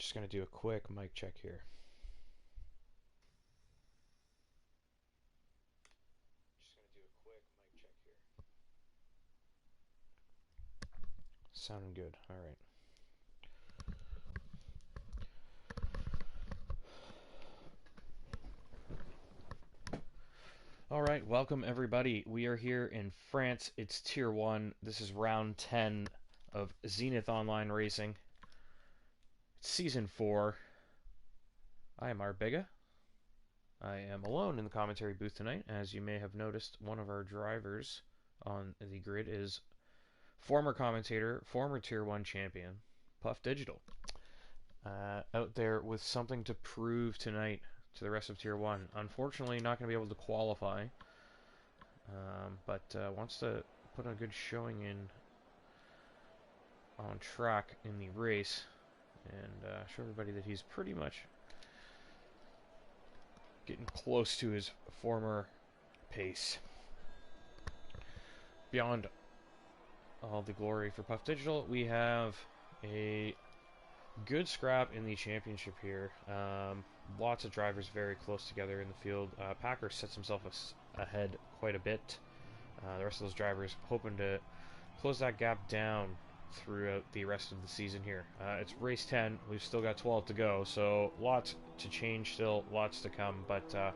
Just going to do a quick mic check here. Sounding good. All right. All right, welcome everybody. We are here in France. It's Tier 1. This is round 10 of Zenith Online Racing. It's Season 4. I am Arbega. I am alone in the commentary booth tonight. As you may have noticed, one of our drivers on the grid is former commentator, former Tier 1 champion, Puff Digital. Out there with something to prove tonight to the rest of Tier 1. Unfortunately, not going to be able to qualify, but wants to put a good showing in on track in the race and show everybody that he's pretty much getting close to his former pace. Beyond all the glory for Puff Digital, we have a good scrap in the championship here. Lots of drivers very close together in the field. Packer sets himself ahead quite a bit. The rest of those drivers hoping to close that gap down throughout the rest of the season here. It's race 10. We've still got 12 to go, so lots to change still, lots to come. But to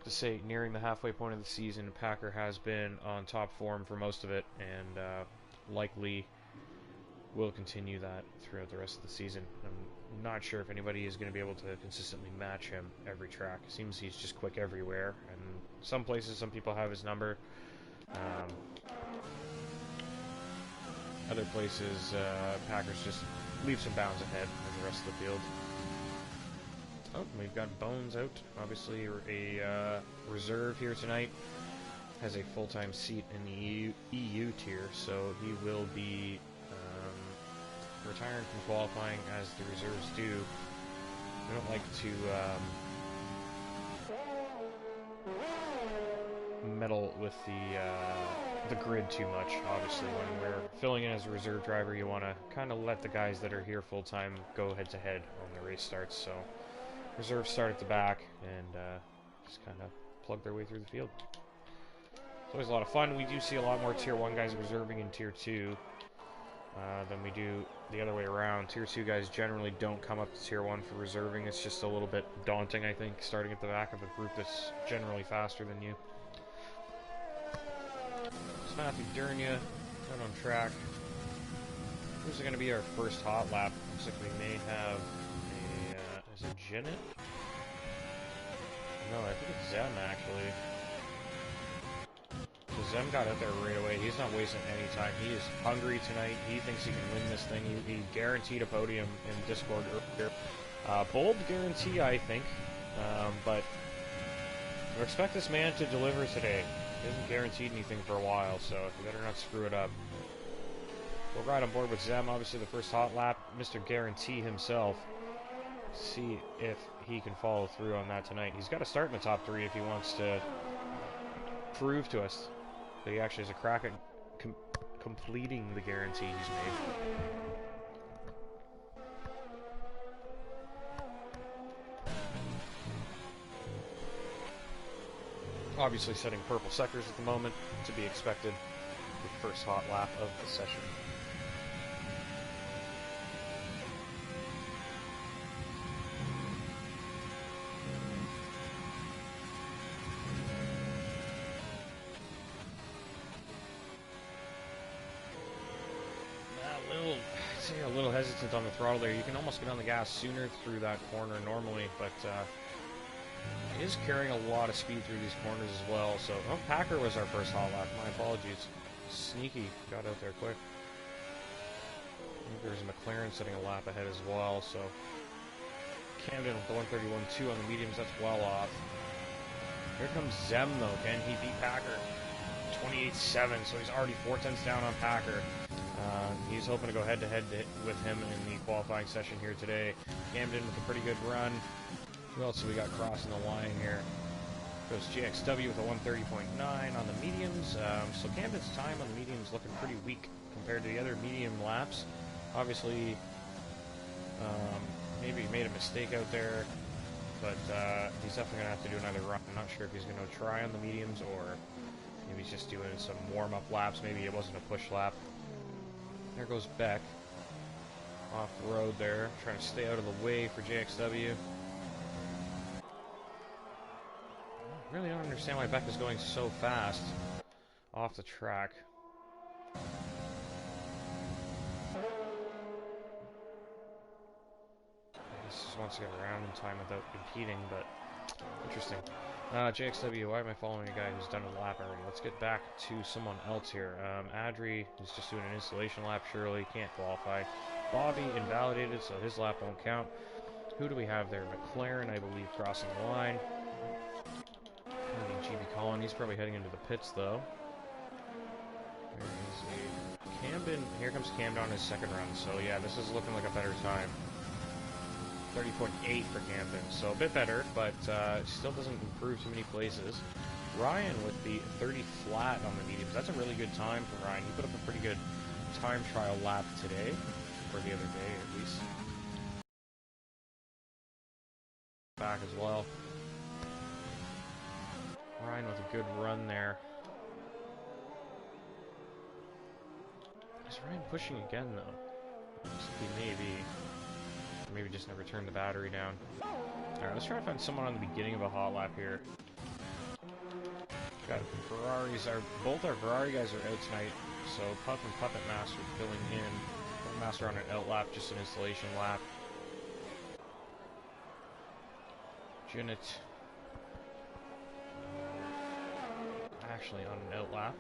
say, nearing the halfway point of the season, Packer has been on top form for most of it, and likely will continue that throughout the rest of the season. I'm not sure if anybody is going to be able to consistently match him every track. It seems he's just quick everywhere, and some places, some people have his number. Other places, Packers just leaves some bounds ahead of the rest of the field. Oh, we've got Bones out. Obviously, a reserve here tonight. Has a full-time seat in the EU tier, so he will be retiring from qualifying as the reserves do. We don't like to meddle with the grid too much. Obviously, when we're filling in as a reserve driver, you want to kind of let the guys that are here full-time go head-to-head when the race starts. So reserves start at the back and just kind of plug their way through the field. It's always a lot of fun. We do see a lot more Tier 1 guys reserving in Tier 2 than we do the other way around. Tier 2 guys generally don't come up to Tier 1 for reserving. It's just a little bit daunting, I think, starting at the back of a group that's generally faster than you. It's Matthew Durnia out on track. This is going to be our first hot lap. Looks like we may have a... is it Janet? No, I think it's Zem, actually. So Zem got out there right away. He's not wasting any time. He is hungry tonight. He thinks he can win this thing. He guaranteed a podium in Discord earlier. Bold guarantee, I think. But I expect this man to deliver today. He hasn't guaranteed anything for a while, so you better not screw it up. We'll ride on board with Zem. Obviously, the first hot lap, Mr. Guarantee himself. See if he can follow through on that tonight. He's got to start in the top 3 if he wants to prove to us that he actually has a crack at completing the guarantee he's made. Obviously setting purple sectors at the moment, to be expected. The first hot lap of the session. A little hesitant on the throttle there. You can almost get on the gas sooner through that corner normally, but he is carrying a lot of speed through these corners as well. So, oh, Packer was our first hot lap. My apologies. Sneaky got out there quick. I think there's a McLaren sitting a lap ahead as well. So, Camden with the 131.2 on the mediums. That's well off. Here comes Zem though. Can he beat Packer? 28.7. So he's already 4 tenths down on Packer. He's hoping to go head-to-head with him in the qualifying session here today. Camden with a pretty good run. Who else have we got crossing the line here? Goes GXW with a 130.9 on the mediums. So Camden's time on the mediums looking pretty weak compared to the other medium laps. Obviously, maybe he made a mistake out there, but he's definitely going to have to do another run. I'm not sure if he's going to try on the mediums or maybe he's just doing some warm-up laps. Maybe it wasn't a push lap. There goes Beck. Off-road there, trying to stay out of the way for JXW. I really don't understand why Beck is going so fast off the track. He just wants to get around in time without impeding, but interesting. JXW, why am I following a guy who's done a lap already? Let's get back to someone else here. Adri is just doing an installation lap, surely, can't qualify. Bobby invalidated, so his lap won't count. Who do we have there? McLaren, I believe, crossing the line. GB Collin, he's probably heading into the pits, though. There is a Camden. Here comes Camden on his second run, so yeah, this is looking like a better time. 30.8 for Camden, so a bit better, but still doesn't improve too many places. Ryan with the 30 flat on the mediums. That's a really good time for Ryan. He put up a pretty good time trial lap today, or the other day at least. Back as well. Ryan with a good run there. Is Ryan pushing again though? He may be. Or maybe just never turned the battery down. Alright, let's try to find someone on the beginning of a hot lap here. Got Ferraris. Both our Ferrari guys are out tonight, so Puff and Puppet Master filling in. Puppet Master on an out lap, just an installation lap. Janet actually on an out lap.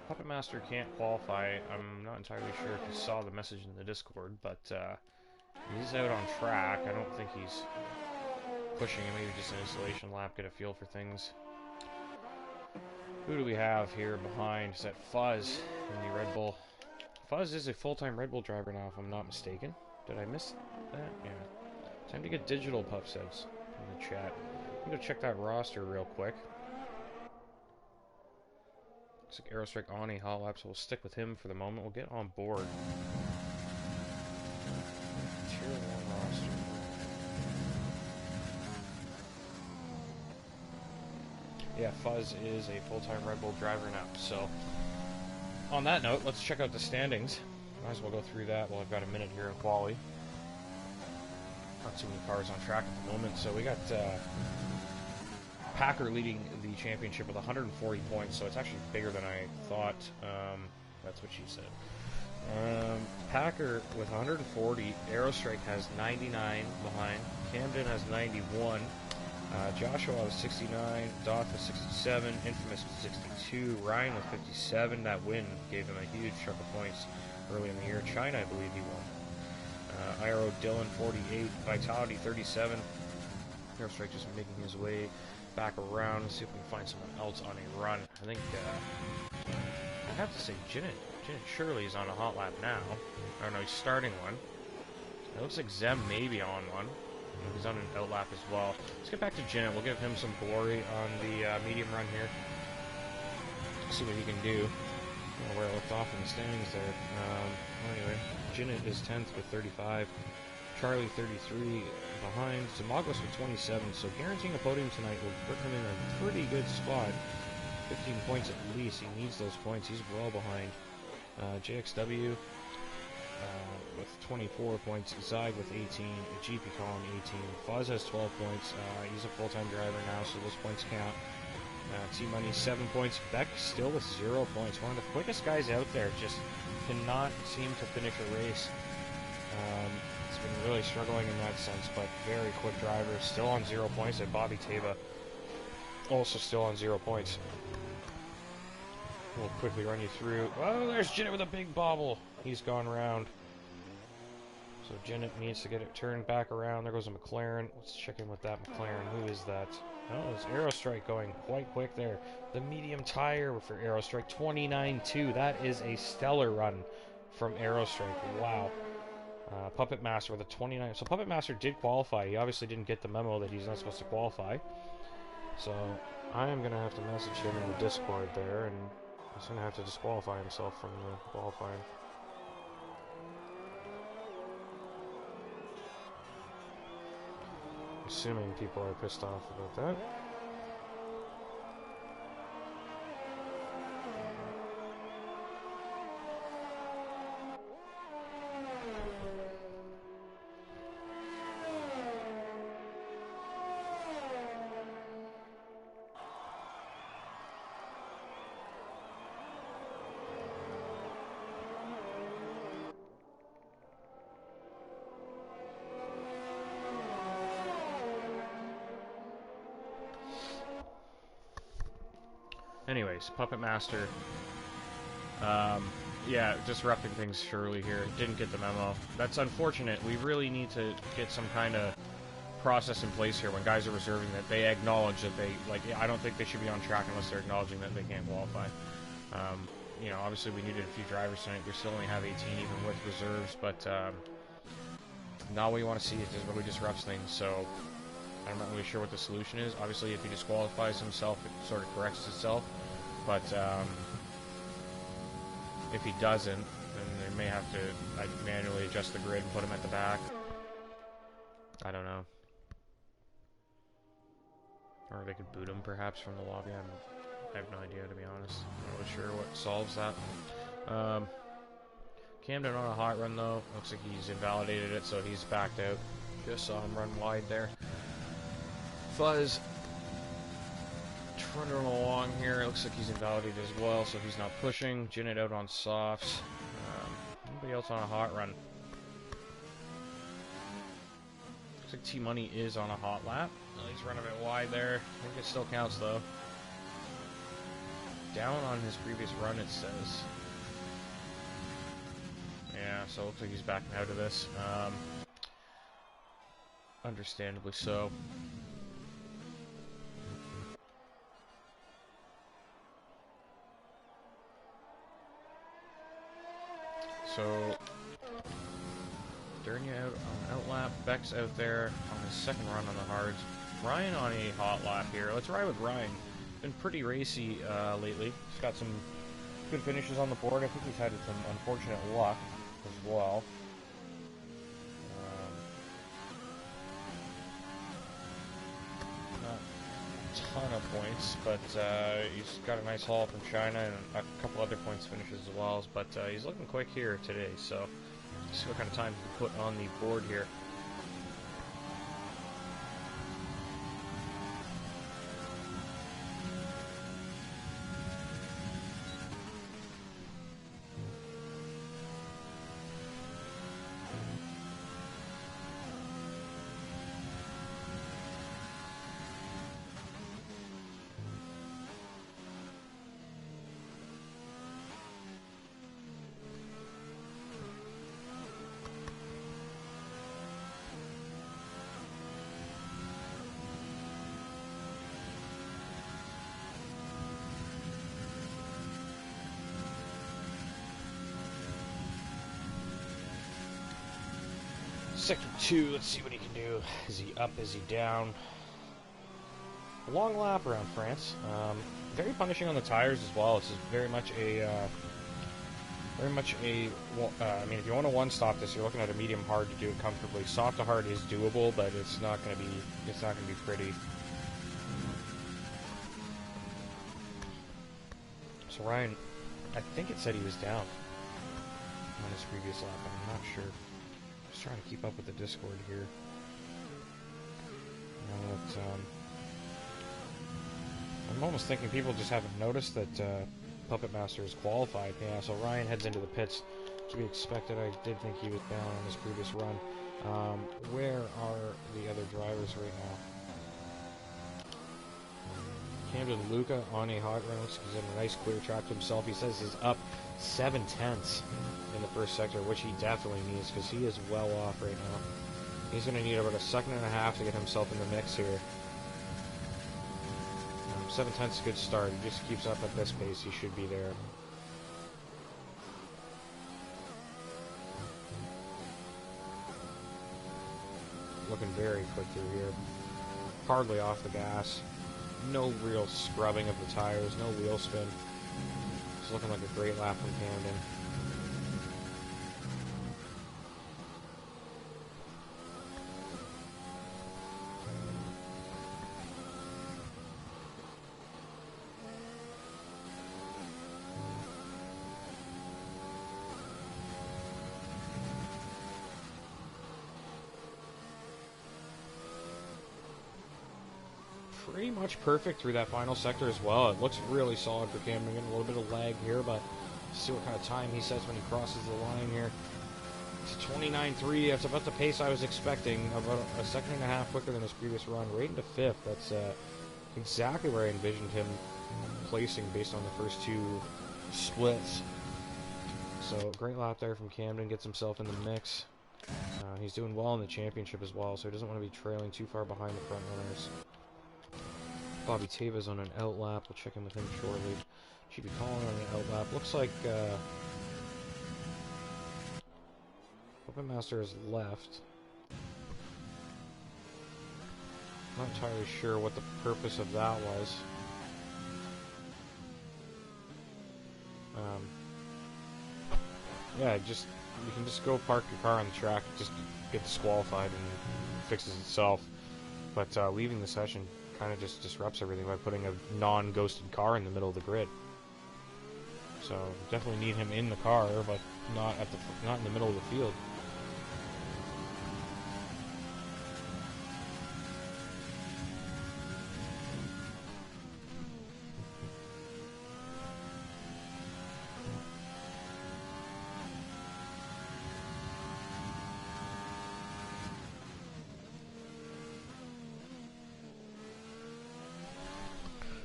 Puppet Master can't qualify. I'm not entirely sure if you saw the message in the Discord, but he's out on track. I don't think he's pushing. Maybe just an installation lap, get a feel for things. Who do we have here behind? Is that Fuzz in the Red Bull? Fuzz is a full-time Red Bull driver now, if I'm not mistaken. Did I miss that? Yeah. Time to get digital, Puff says in the chat. I'm gonna check that roster real quick. Looks like Aerostrike on a hot lap, so we'll stick with him for the moment. We'll get on board. Tier 1 roster. Yeah, Fuzz is a full-time Red Bull driver now. So, on that note, let's check out the standings. Might as well go through that while I've got a minute here in quali. Not too many cars on track at the moment, so we got Packer leading the championship with 140 points, so it's actually bigger than I thought. That's what she said. Packer with 140, Aerostrike has 99 behind, Camden has 91, Joshua with 69, Doth with 67, Infamous with 62, Ryan with 57. That win gave him a huge chunk of points early in the year. China, I believe he won. Iro Dylan 48, Vitality 37. Aerostrike just making his way back around. Let's see if we can find someone else on a run. I think I have to say Janet Shirley is on a hot lap now. I don't know, he's starting one. It looks like Zem may be on one. He's on an out lap as well. Let's get back to Janet. We'll give him some glory on the medium run here. See what he can do. Where I left off in the standings there. Anyway, Janet is 10th with 35. Charlie 33 behind. Zamagos with 27. So guaranteeing a podium tonight will put him in a pretty good spot. 15 points at least. He needs those points. He's well behind. JXW with 24 points. Zyg with 18. GP Colin 18. Fuzz has 12 points. He's a full-time driver now, so those points count. T-Money 7 points. Beck still with 0 points. One of the quickest guys out there. Just cannot seem to finish a race. It's been really struggling in that sense, but very quick driver. Still on 0 points. And Bobby Teba also still on 0 points. We'll quickly run you through. Oh, there's Janet with a big bobble. He's gone round. So Janet needs to get it turned back around. There goes a McLaren. Let's check in with that McLaren. Who is that? Oh, it's Aerostrike going quite quick there. The medium tire for Aerostrike, 29.2. That is a stellar run from Aerostrike. Wow. Puppet Master with a 29. So Puppet Master did qualify. He obviously didn't get the memo that he's not supposed to qualify. So I am going to have to message him in the Discord there, and he's going to have to disqualify himself from the qualifying. assuming people are pissed off about that. Anyways, Puppet Master, yeah, disrupting things surely here. Didn't get the memo. That's unfortunate. We really need to get some kind of process in place here when guys are reserving that they acknowledge that they, like, I don't think they should be on track unless they're acknowledging that they can't qualify. You know, obviously we needed a few drivers tonight. We still only have 18 even with reserves, but now what we want to see is just really disrupts things, so I'm not really sure what the solution is. Obviously, if he disqualifies himself, it sort of corrects itself. But if he doesn't, then they may have to manually adjust the grid and put him at the back. I don't know. Or they could boot him, perhaps, from the lobby. I have no idea, to be honest. I'm not really sure what solves that. Camden on a hot run, though. Looks like he's invalidated it, so he's backed out. Just saw him run wide there. Fuzz trundling along here. It looks like he's invalidated as well, so he's not pushing. Jinnit out on softs. Anybody else on a hot run? Looks like T-Money is on a hot lap. He's running a bit wide there. I think it still counts, though. Down on his previous run, it says. Yeah, so it looks like he's backing out of this. Understandably so. So, Durnia out on an outlap, Beck's out there on his second run on the hards. Ryan on a hot lap here. Let's ride with Ryan. Been pretty racy lately. He's got some good finishes on the board. I think he's had some unfortunate luck as well. Not a ton of points, but he's got a nice haul from China and a couple other points finishes as well. But he's looking quick here today, so let's see what kind of time he can put on the board here. Sector 2, let's see what he can do. Is he up? Is he down? A long lap around France. Very punishing on the tires as well. This is very much a, I mean, if you want to one-stop this, you're looking at a medium hard to do it comfortably. Soft to hard is doable, but it's not going to be pretty. So Ryan, I think it said he was down on his previous lap. I'm not sure. Just trying to keep up with the Discord here. I'm almost thinking people just haven't noticed that Puppet Master is qualified. Yeah, so Ryan heads into the pits. To be expected. I did think he was down on his previous run. Where are the other drivers right now? Camden Luca on a hot run. He's in a nice clear track to himself. He says he's up 7/10 in the first sector, which he definitely needs because he is well off right now. He's going to need about a second and a half to get himself in the mix here. 7/10 is a good start. He just keeps up at this pace. He should be there. Looking very quick through here. Hardly off the gas. No real scrubbing of the tires. No wheel spin. It's looking like a great lap from Camden. pretty much perfect through that final sector as well. It looks really solid for Camden. Getting a little bit of lag here, but see what kind of time he sets when he crosses the line here. It's 29.3. That's about the pace I was expecting. About a second and a half quicker than his previous run. Right into fifth. That's exactly where I envisioned him placing based on the first two splits. So great lap there from Camden. Gets himself in the mix. He's doing well in the championship as well, so he doesn't want to be trailing too far behind the front runners. Bobby Teva's on an out lap. We'll check in with him shortly. Should be calling on an out lap. Looks like Open Master has left. Not entirely sure what the purpose of that was. Yeah, you can just go park your car on the track, just get disqualified, and it fixes itself. But leaving the session kind of just disrupts everything by putting a non-ghosted car in the middle of the grid. So definitely need him in the car, but not in the middle of the field.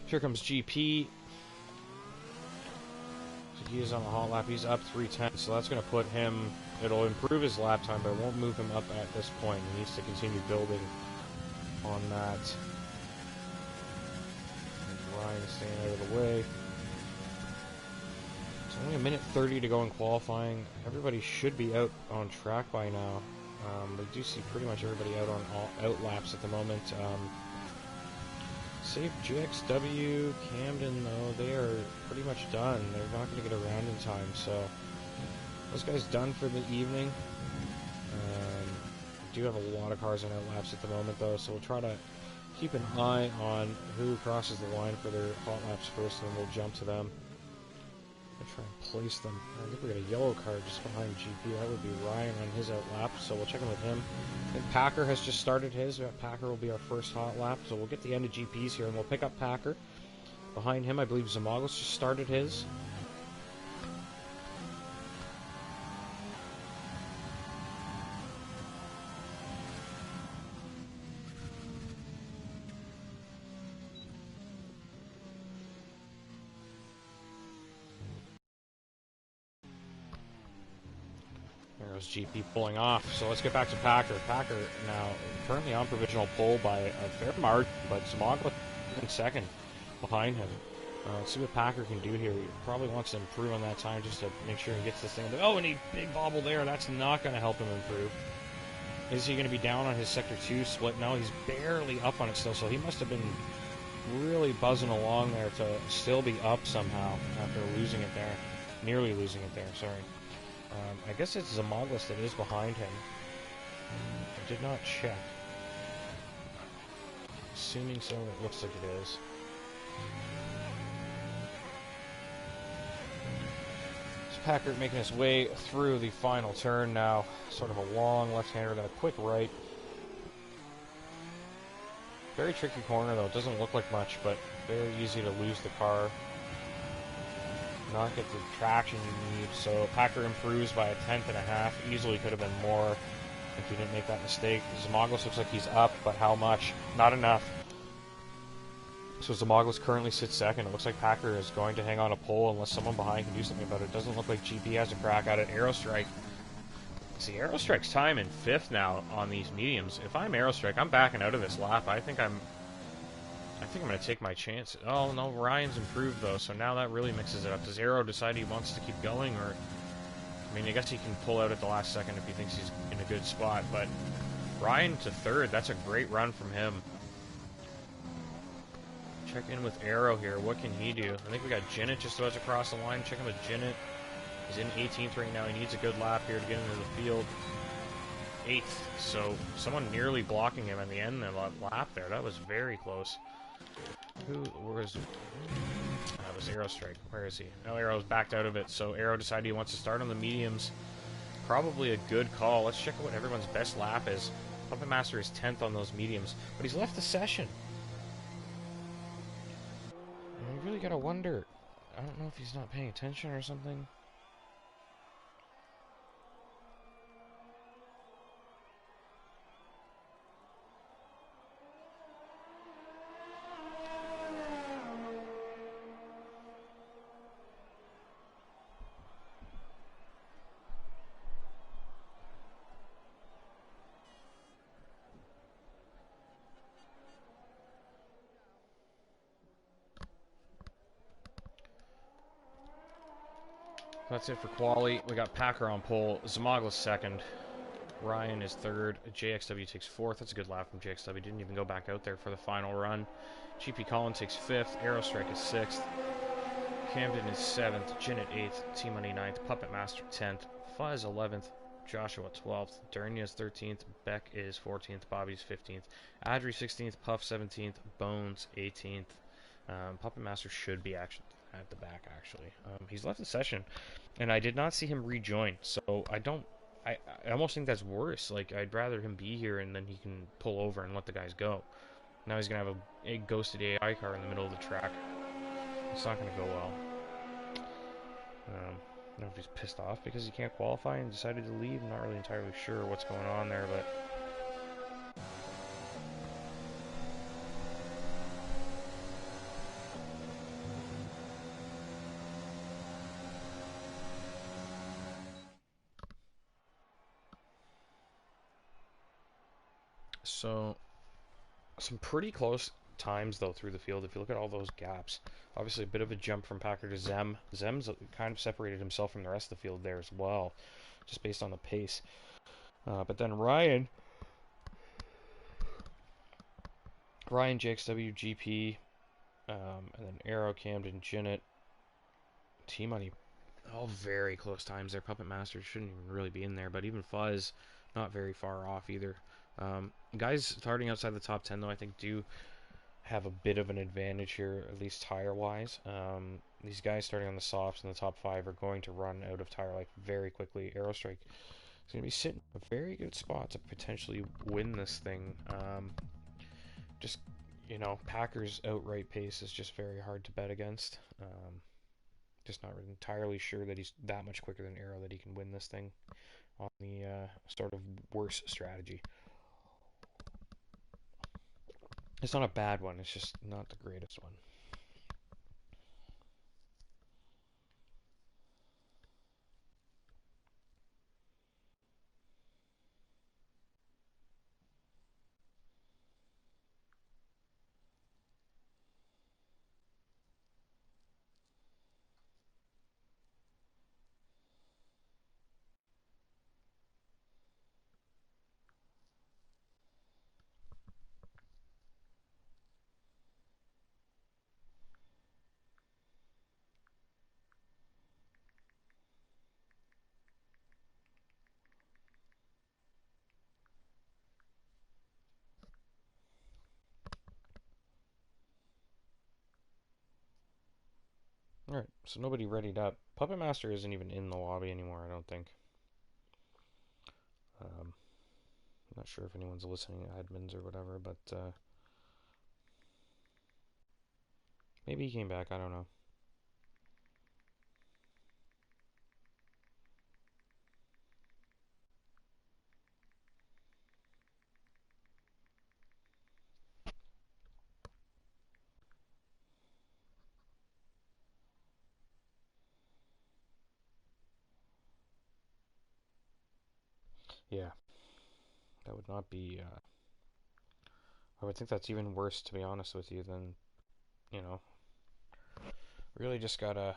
Here comes GP. So he is on the hot lap. He's up 3:10, so that's going to put him... It'll improve his lap time, but it won't move him up at this point. He needs to continue building on that. And Ryan is staying out of the way. It's only 1:30 to go in qualifying. Everybody should be out on track by now. We do see pretty much everybody out on out laps at the moment. Save GXW, Camden, though, they are pretty much done. They're not going to get around in time, so those guys done for the evening. We do have a lot of cars on out laps at the moment, though, so we'll try to keep an eye on who crosses the line for their hot laps first, and then we'll jump to them and try and place them. I think we got a yellow car just behind GP. That would be Ryan on his out lap, so we'll check in with him. I think Packer has just started his. Packer will be our first hot lap, so we'll get the end of GP's here, and we'll pick up Packer. Behind him, I believe Zamagos just started his. There's GP pulling off, so let's get back to Packer. Packer now currently on provisional pole by a fair margin, but Zamagos in second behind him. Let's see what Packer can do here. He probably wants to improve on that time just to make sure he gets this thing. Oh, and he big bobble there. That's not going to help him improve. Is he going to be down on his Sector 2 split? No, he's barely up on it still, so he must have been really buzzing along there to still be up somehow after losing it there. Nearly losing it there, sorry. I guess it's Zamagos that is behind him. I did not check. Assuming so, it looks like it is. So Packard making his way through the final turn now. Sort of a long left-hander, then a quick right. Very tricky corner though. It doesn't look like much, but very easy to lose the car. Not get the traction you need, so Packer improves by 1/10.5. Easily could have been more if he didn't make that mistake. Zamagos looks like he's up, but how much? Not enough. So Zamagos currently sits second. It looks like Packer is going to hang on a pole unless someone behind can do something about it. Doesn't look like GP has a crack at it. Aerostrike. See, Aerostrike's time in 5th now on these mediums. If I'm Aerostrike, I'm backing out of this lap. I think I'm going to take my chance. Oh, no, Ryan's improved, though, so now that really mixes it up. Does Aero decide he wants to keep going, or... I mean, I guess he can pull out at the last second if he thinks he's in a good spot, but Ryan to 3rd, that's a great run from him. Check in with Aero here. What can he do? I think we got Jinnit just about to cross the line. Check in with Jinnit. He's in 18th right now. He needs a good lap here to get into the field. 8th, so someone nearly blocking him at the end of the lap there. That was very close. Where is... That was Aerostrike. Where is he? No, Aero's backed out of it, so Aero decided he wants to start on the mediums. Probably a good call. Let's check out what everyone's best lap is. Puppet Master is 10th on those mediums, but he's left the session. gotta wonder. I don't know if he's not paying attention or something. That's it for quali. We got Packer on pole, Zamagla's second, Ryan is third, JXW takes fourth. That's a good lap from JXW. Didn't even go back out there for the final run. GP Collin takes fifth, Aerostrike is sixth, Camden is seventh, Jin at eighth, T-Money ninth, Puppet Master 10th, Fuzz 11th, Joshua 12th, Durnia is 13th, Beck is 14th, Bobby's 15th, Adri 16th, Puff 17th, Bones 18th. Puppet Master should be actually at the back, actually. He's left the session, and I did not see him rejoin, so I almost think that's worse. Like, I'd rather him be here, and then he can pull over and let the guys go. Now he's going to have a ghosted AI car in the middle of the track. It's not going to go well. I don't know if he's pissed off because he can't qualify and decided to leave. I'm not really entirely sure what's going on there, but... So, some pretty close times, though, through the field. If you look at all those gaps, obviously a bit of a jump from Packer to Zem. Zem's kind of separated himself from the rest of the field there as well, just based on the pace. But then Ryan, JXW, GP, and then Aero, Camden, Jinnit, T-Money, all very close times there. Puppet Master shouldn't even really be in there, but even Fuzz, not very far off either. Guys starting outside the top 10, though, I think do have a bit of an advantage here, at least tire-wise. These guys starting on the softs in the top 5 are going to run out of tire life very quickly. Aerostrike is going to be sitting in a very good spot to potentially win this thing. Just, you know, Packers' outright pace is just very hard to bet against. Just not entirely sure that he's that much quicker than Aero that he can win this thing on the sort of worse strategy. It's not a bad one, it's just not the greatest one. Alright, so nobody readied up. Puppet Master isn't even in the lobby anymore, I don't think. I'm not sure if anyone's listening, admins or whatever, but maybe he came back, I don't know. Yeah, that would not be, I would think that's even worse, to be honest with you, than, you know, really just gotta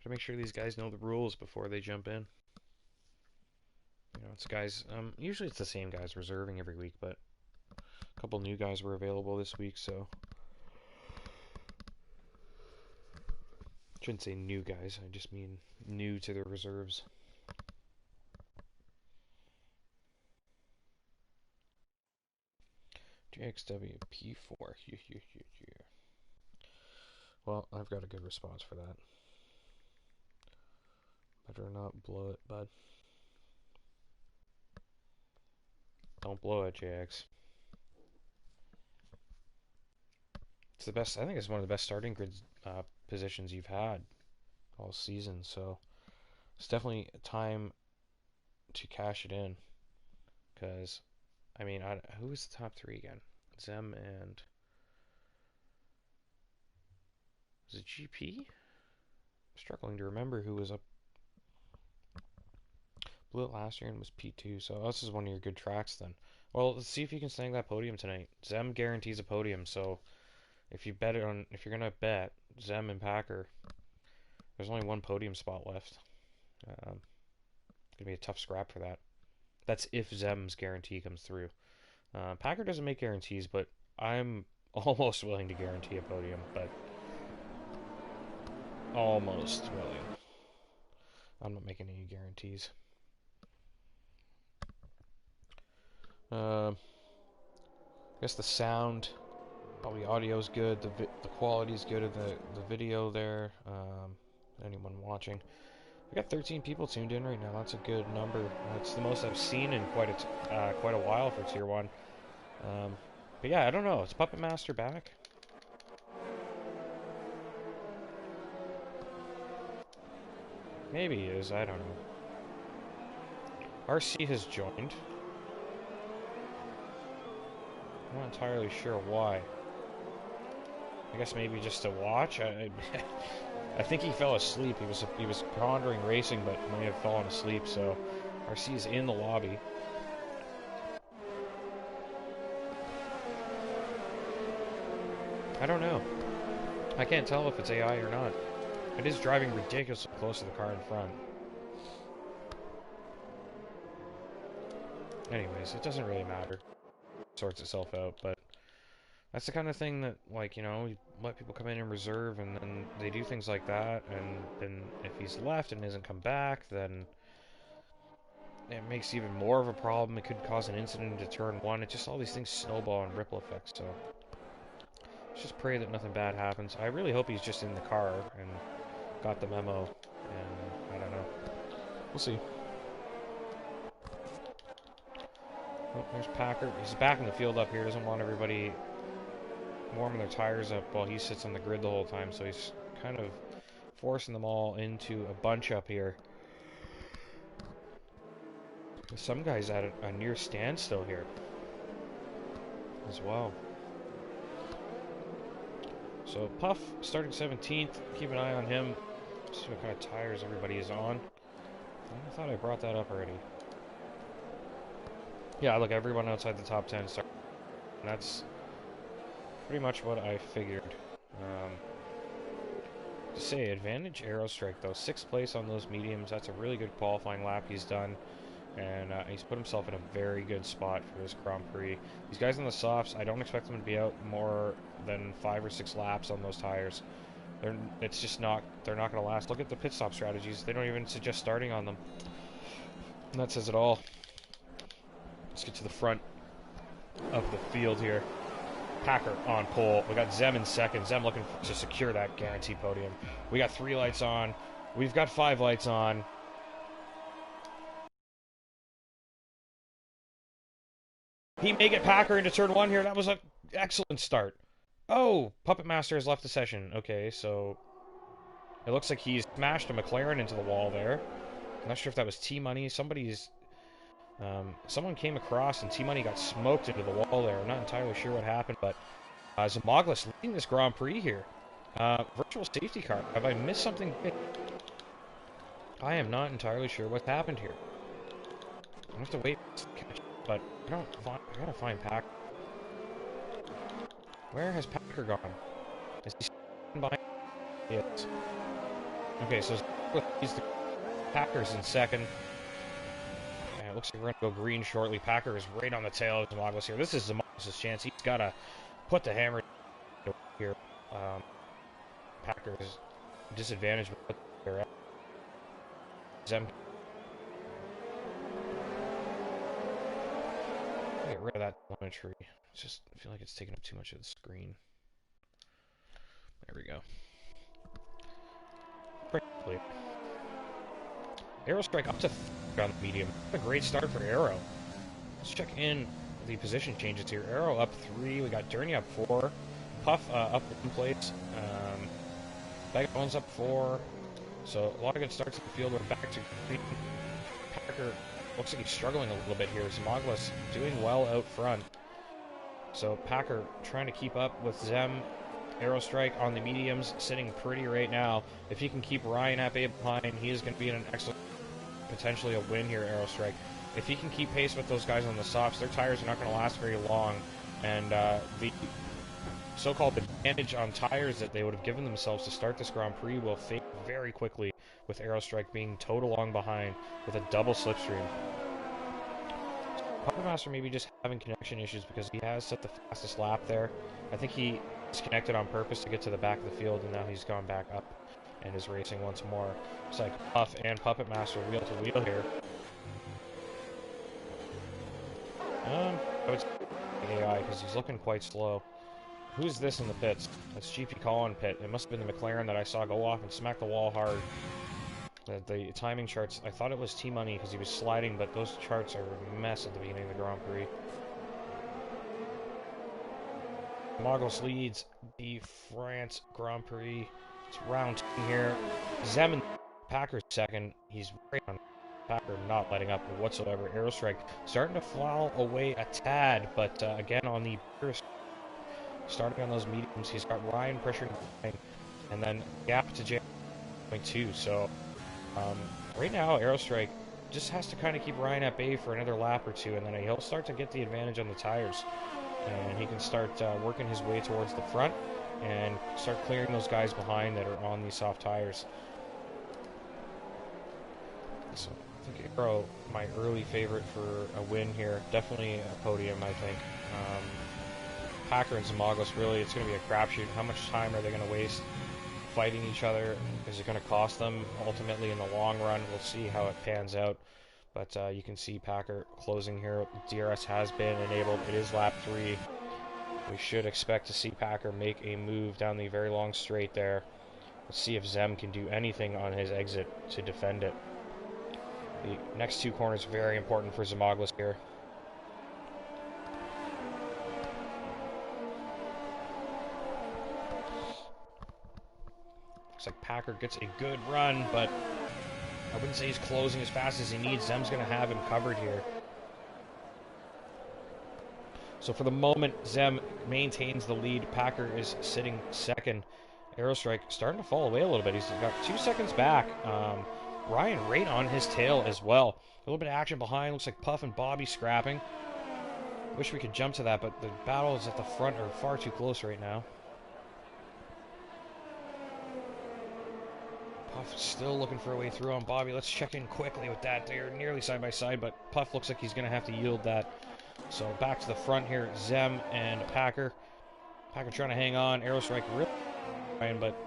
make sure these guys know the rules before they jump in. You know, it's guys, usually it's the same guys reserving every week, but a couple new guys were available this week, so shouldn't say new guys, I just mean new to the reserves. JXW P4. Well, I've got a good response for that. Better not blow it, bud. Don't blow it, JX. It's the best. I think it's one of the best starting grid positions you've had all season. So it's definitely time to cash it in. Because, I mean, who was the top three again? Zem and was it GP? I'm struggling to remember who was up. Blew it last year and was P2. So this is one of your good tracks then. Well, let's see if you can snag that podium tonight. Zem guarantees a podium, so if you're gonna bet Zem and Packer, there's only one podium spot left. Gonna be a tough scrap for that. That's if Zem's guarantee comes through. Packer doesn't make guarantees, but I'm almost willing to guarantee a podium, but almost willing. I'm not making any guarantees. I guess the sound, probably audio's good. The quality's good of the video there. Anyone watching, we got 13 people tuned in right now. That's a good number. That's the most I've seen in quite a while for Tier 1. But yeah, I don't know. Is Puppet Master back? Maybe he is. I don't know. RC has joined. I'm not entirely sure why. I guess maybe just to watch. I think he fell asleep. He was pondering racing, but may have fallen asleep. So RC is in the lobby. I don't know. I can't tell if it's AI or not. It is driving ridiculously close to the car in front. Anyways, it doesn't really matter. It sorts itself out, but that's the kind of thing that, like, you know, you let people come in reserve, and then they do things like that, and then if he's left and doesn't come back, then it makes even more of a problem. It could cause an incident into turn 1. It just, all these things snowball and ripple effects, so let's just pray that nothing bad happens. I really hope he's just in the car and got the memo, and I don't know. We'll see. Oh, there's Packer. He's back in the field up here. Doesn't want everybody warming their tires up while he sits on the grid the whole time, so he's kind of forcing them all into a bunch up here. Some guys at a near standstill here as well. So Puff starting 17th. Keep an eye on him. See what kind of tires everybody is on. I thought I brought that up already. Yeah, look, everyone outside the top 10 started. And that's pretty much what I figured. To say, advantage Aero Strike though. 6th place on those mediums. That's a really good qualifying lap he's done. And he's put himself in a very good spot for this Grand Prix. These guys on the softs, I don't expect them to be out more than 5 or 6 laps on those tires. They're not going to last. Look at the pit stop strategies. They don't even suggest starting on them. And that says it all. Let's get to the front of the field here. Packer on pole. We got Zem in second. Zem looking to secure that guaranteed podium. We got 3 lights on. We've got 5 lights on. He may get Packer into turn 1 here. That was an excellent start. Oh, Puppet Master has left the session. Okay, so it looks like he's smashed a McLaren into the wall there. I'm not sure if that was T-Money. Someone came across and T-Money got smoked into the wall there. I'm not entirely sure what happened, but Zamoglis leading this Grand Prix here. Virtual safety car. Have I missed something big? I am not entirely sure what's happened here. I have to wait to catch up, but I gotta find Packer. Where has Packer gone? Is he standing by? Yes. Okay, so he's the Packer's in second. And it looks like we're going to go green shortly. Packer is right on the tail of Zamoglis here. This is Zamoglis' chance. He's got to put the hammer here. Packer is disadvantaged with their Zem. Get rid of that telemetry. I feel like it's taking up too much of the screen. There we go. Clear. Aero Strike up to on the medium. What a great start for Aero. Let's check in the position changes here. Aero up 3. We got Journey up 4. Puff up in place. Back owns up 4. So a lot of good starts in the field. We're back to green. Packer looks like he's struggling a little bit here. Zamoglis doing well out front. So Packer trying to keep up with Zem. Aerostrike on the mediums, sitting pretty right now. If he can keep Ryan at bay behind, he is going to be in an excellent, potentially a win here, Aerostrike. If he can keep pace with those guys on the softs, their tires are not going to last very long. And the so-called advantage on tires that they would have given themselves to start this Grand Prix will fade very quickly, with Aerostrike being towed along behind with a double slipstream. Puppet Master maybe just having connection issues because he has set the fastest lap there. I think he disconnected on purpose to get to the back of the field, and now he's gone back up and is racing once more. It's like Puff and Puppet Master wheel to wheel here. I would say AI because he's looking quite slow. Who's this in the pits? That's GP Colin pit. It must have been the McLaren that I saw go off and smack the wall hard. The timing charts, I thought it was T-Money because he was sliding, but those charts are a mess at the beginning of the Grand Prix. Mogos leads the France Grand Prix. It's round 10 here. Zem and Packer second. He's right on Packer, not letting up whatsoever. Aerostrike starting to fall away a tad, but again on the starting on those mediums, he's got Ryan pressuring behind, and then gap to J.2. So right now, Aerostrike just has to kind of keep Ryan at bay for another lap or two, and then he'll start to get the advantage on the tires. And he can start working his way towards the front and start clearing those guys behind that are on these soft tires. So I think Aero, my early favorite for a win here. Definitely a podium, I think. Packer and Zamoglis, really, it's going to be a crapshoot. How much time are they going to waste fighting each other? Is it going to cost them ultimately in the long run? We'll see how it pans out. But you can see Packer closing here. DRS has been enabled. It is lap 3. We should expect to see Packer make a move down the very long straight there. Let's see if Zem can do anything on his exit to defend it. The next 2 corners very important for Zamoglis here. Looks like Packer gets a good run, but I wouldn't say he's closing as fast as he needs. Zem's going to have him covered here. So for the moment, Zem maintains the lead. Packer is sitting second. Aerostrike starting to fall away a little bit. He's got 2 seconds back. Ryan right on his tail as well. A little bit of action behind. Looks like Puff and Bobby scrapping. Wish we could jump to that, but the battles at the front are far too close right now. Puff still looking for a way through on Bobby. Let's check in quickly with that. They're nearly side by side, but Puff looks like he's going to have to yield that. So back to the front here, Zem and Packer. Packer trying to hang on. Aerostrike really trying, but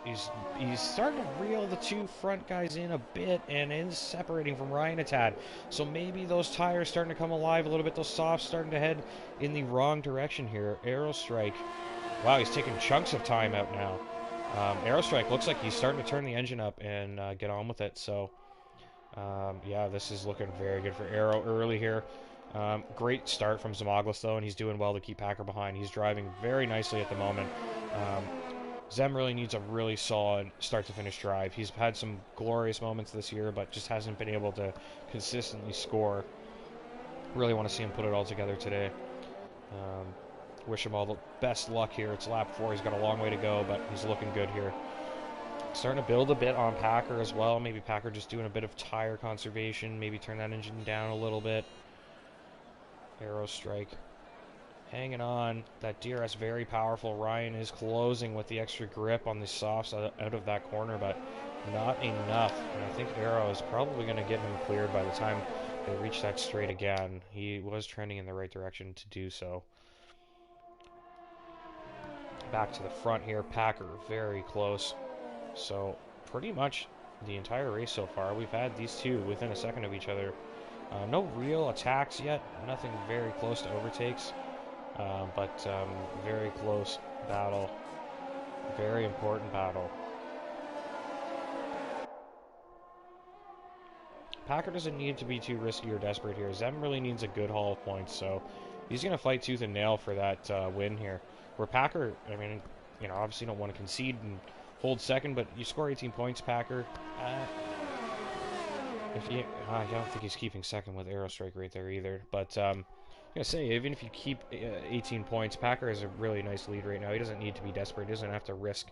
he's starting to reel the 2 front guys in a bit and is separating from Ryan a tad. So maybe those tires starting to come alive a little bit. Those softs starting to head in the wrong direction here. Aerostrike. Wow, he's taking chunks of time out now. Aerostrike looks like he's starting to turn the engine up and get on with it. So, yeah, this is looking very good for Aero early here. Great start from Zamoglis, though, and he's doing well to keep Packer behind. He's driving very nicely at the moment. Zem really needs a really solid start-to-finish drive. He's had some glorious moments this year, but just hasn't been able to consistently score. Really want to see him put it all together today. Wish him all the best luck here. It's lap 4. He's got a long way to go, but he's looking good here. Starting to build a bit on Packer as well. Maybe Packer just doing a bit of tire conservation. Maybe turn that engine down a little bit. Aerostrike hanging on. That DRS very powerful. Ryan is closing with the extra grip on the softs out of that corner, but not enough. And I think Aero is probably going to get him cleared by the time they reach that straight again. He was trending in the right direction to do so. Back to the front here. Packer very close. So pretty much the entire race so far, we've had these 2 within a second of each other. No real attacks yet. Nothing very close to overtakes. But very close battle. Very important battle. Packer doesn't need to be too risky or desperate here. Zem really needs a good haul of points, so he's going to fight tooth and nail for that win here. Where Packer, I mean, you know, obviously don't want to concede and hold second, but you score 18 points, Packer. I don't think he's keeping second with Aerostrike right there either. But I'm gonna say, even if you keep 18 points, Packer has a really nice lead right now. He doesn't need to be desperate. He doesn't have to risk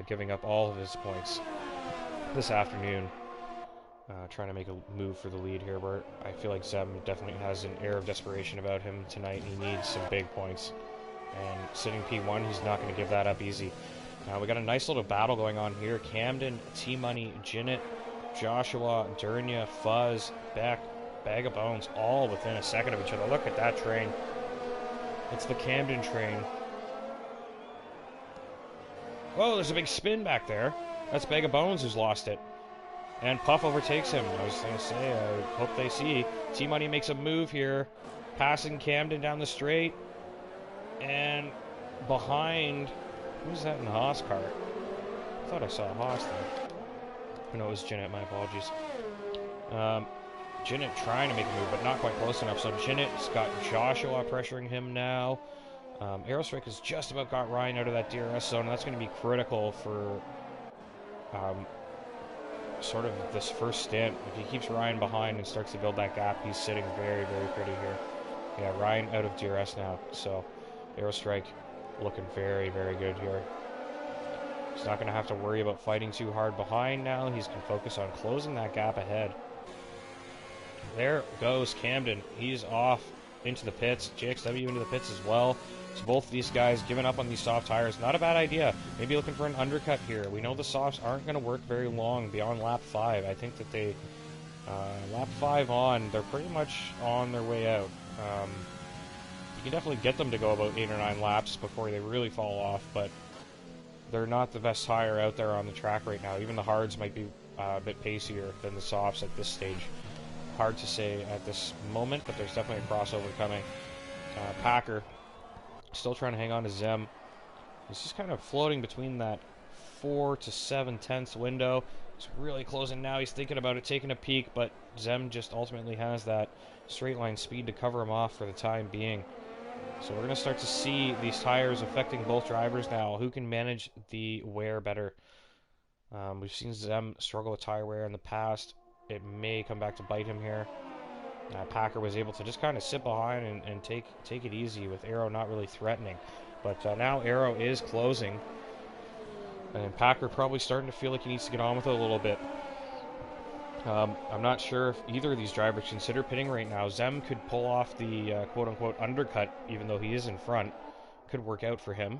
giving up all of his points this afternoon. Trying to make a move for the lead here, where I feel like Zem definitely has an air of desperation about him tonight. He needs some big points. And sitting P1, he's not going to give that up easy. We got a nice little battle going on here. Camden, T-Money, Jinnit, Joshua, Durnia, Fuzz, Beck, Bag of Bones, all within a second of each other. Look at that train. It's the Camden train. Whoa, there's a big spin back there. That's Bag of Bones who's lost it. And Puff overtakes him. I was going to say, I hope they see. T-Money makes a move here. Passing Camden down the straight. And behind... Who's that in the Haas car? I thought I saw a Haas there. Oh, no, it was Jinnit. My apologies. Jinnit trying to make a move, but not quite close enough. So Jinnit's got Joshua pressuring him now. Aerostrike has just about got Ryan out of that DRS zone, and that's going to be critical for... sort of this first stint. If he keeps Ryan behind and starts to build that gap, he's sitting very, very pretty here. Yeah, Ryan out of DRS now, so Aerostrike looking very, very good here. He's not going to have to worry about fighting too hard behind now. He's going to focus on closing that gap ahead. There goes Camden. He's off into the pits. JXW into the pits as well. So both of these guys giving up on these soft tires. Not a bad idea. Maybe looking for an undercut here. We know the softs aren't going to work very long beyond lap 5. I think that they, lap 5 on, they're pretty much on their way out. You can definitely get them to go about 8 or 9 laps before they really fall off, but they're not the best tire out there on the track right now. Even the hards might be a bit pacier than the softs at this stage. Hard to say at this moment, but there's definitely a crossover coming. Packer still trying to hang on to Zem. He's just kind of floating between that 4 to 7 tenths window. He's really closing now. He's thinking about it, taking a peek, but Zem just ultimately has that straight line speed to cover him off for the time being. So we're going to start to see these tires affecting both drivers now. Who can manage the wear better? We've seen Zem struggle with tire wear in the past. It may come back to bite him here. Packer was able to just kind of sit behind and take it easy with Aero not really threatening. But now Aero is closing. And Packer probably starting to feel like he needs to get on with it a little bit. I'm not sure if either of these drivers consider pitting right now. Zem could pull off the quote-unquote undercut, even though he is in front. Could work out for him.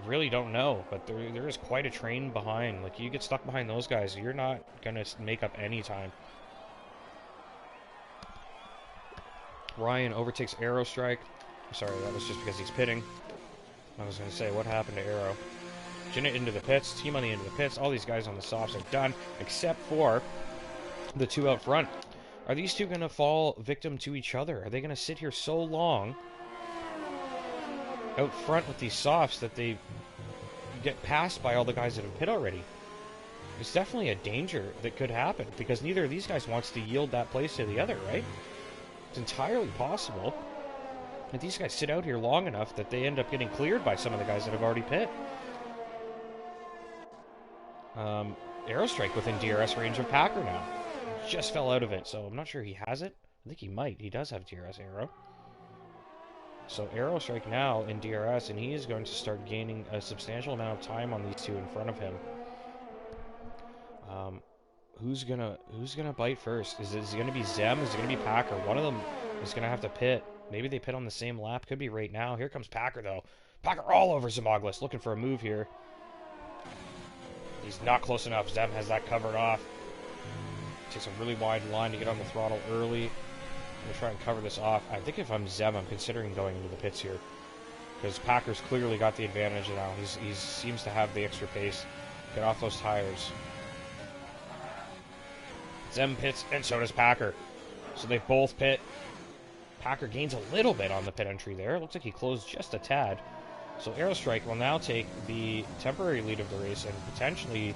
Really don't know, but there is quite a train behind. Like, you get stuck behind those guys, you're not going to make up any time. Ryan overtakes Aerostrike. Sorry, that was just because he's pitting. I was going to say, what happened to Aero? Jinnit into the pits, T-Money into the pits. All these guys on the softs are done, except for the two out front. Are these two going to fall victim to each other? Are they going to sit here so long out front with these softs that they get passed by all the guys that have pit already? It's definitely a danger that could happen, because neither of these guys wants to yield that place to the other, right? It's entirely possible that these guys sit out here long enough that they end up getting cleared by some of the guys that have already pit. Aerostrike within DRS range of Packer now. Just fell out of it, so I'm not sure he has it. I think he might. He does have DRS Aero. So Aerostrike now in DRS, and he is going to start gaining a substantial amount of time on these two in front of him. Who's gonna bite first? Is it gonna be Zem? Is it gonna be Packer? One of them is gonna have to pit. Maybe they pit on the same lap. Could be right now. Here comes Packer though. Packer all over Zemoglis, looking for a move here. He's not close enough. Zem has that covered off. Takes a really wide line to get on the throttle early. I'm gonna try and cover this off. I think if I'm Zem, I'm considering going into the pits here, because Packer's clearly got the advantage now. He seems to have the extra pace. Get off those tires. Zem pits, and so does Packer. So they both pit. Packer gains a little bit on the pit entry there. Looks like he closed just a tad. So Aerostrike will now take the temporary lead of the race, and potentially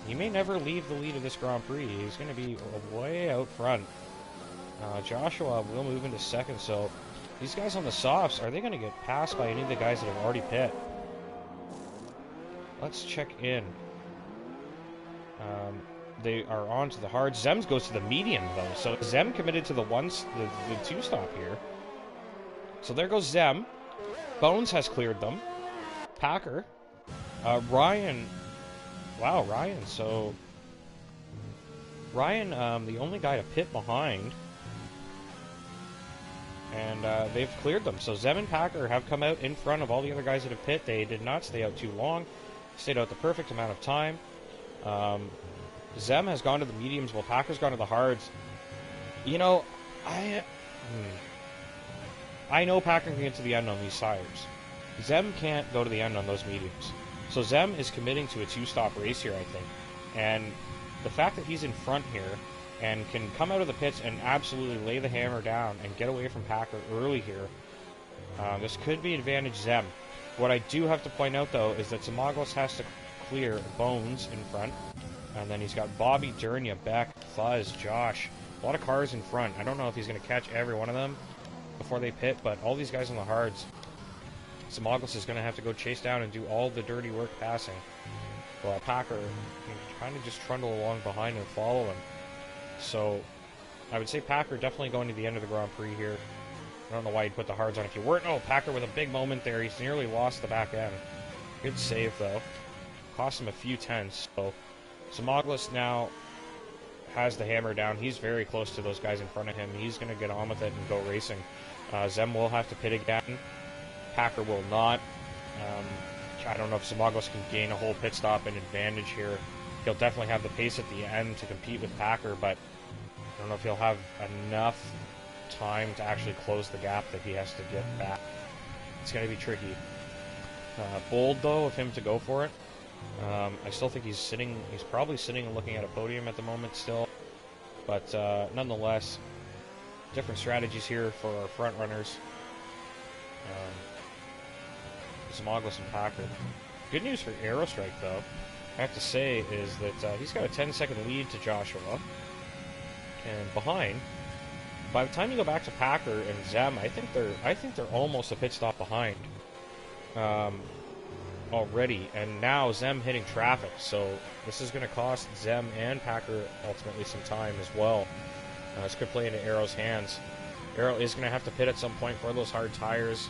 he may never leave the lead of this Grand Prix. He's going to be way out front. Joshua will move into second, so These guys on the softs, are they going to get passed by any of the guys that have already pit? Let's check in. They are on to the hard. Zems goes to the medium, though. So Zem committed to the two-stop here. So there goes Zem. Bones has cleared them. Packer. Ryan. Wow, Ryan. So Ryan, the only guy to pit behind. And they've cleared them. So Zem and Packer have come out in front of all the other guys that have pit. They did not stay out too long. Stayed out the perfect amount of time. Zem has gone to the mediums while Packer's gone to the hards. You know, I know Packer can get to the end on these tires. Zem can't go to the end on those mediums. So Zem is committing to a two-stop race here, I think. And the fact that he's in front here and can come out of the pits and absolutely lay the hammer down and get away from Packer early here, this could be advantage Zem. What I do have to point out, though, is that Zimaglos has to clear Bones in front. And then he's got Bobby, Durnia, Beck, Fuzz, Josh. A lot of cars in front. I don't know if he's going to catch every one of them before they pit, but all these guys on the hards, Zimaglos is going to have to go chase down and do all the dirty work passing. While Packer can kind of just trundle along behind and follow him. So I would say Packer definitely going to the end of the Grand Prix here. I don't know why he'd put the hards on if you weren't. Oh, Packer with a big moment there. He's nearly lost the back end. Good save, though. Cost him a few tenths. So Zimaglos now has the hammer down. He's very close to those guys in front of him. He's going to get on with it and go racing. Zem will have to pit again. Packer will not. I don't know if Zimaglos can gain a whole pit stop and advantage here. He'll definitely have the pace at the end to compete with Packer, but I don't know if he'll have enough time to actually close the gap that he has to get back. It's going to be tricky. Bold, though, of him to go for it. I still think he's probably sitting and looking at a podium at the moment still. But nonetheless, different strategies here for our front runners. Zimaglos and Packer. Good news for Aerostrike, though, I have to say, is that he's got a 10-second lead to Joshua. And behind, by the time you go back to Packer and Zem, I think they're almost a pit stop behind. Already, and now Zem hitting traffic, so this is going to cost Zem and Packer ultimately some time as well. This could play into Aero's hands. Aero is going to have to pit at some point for those hard tires.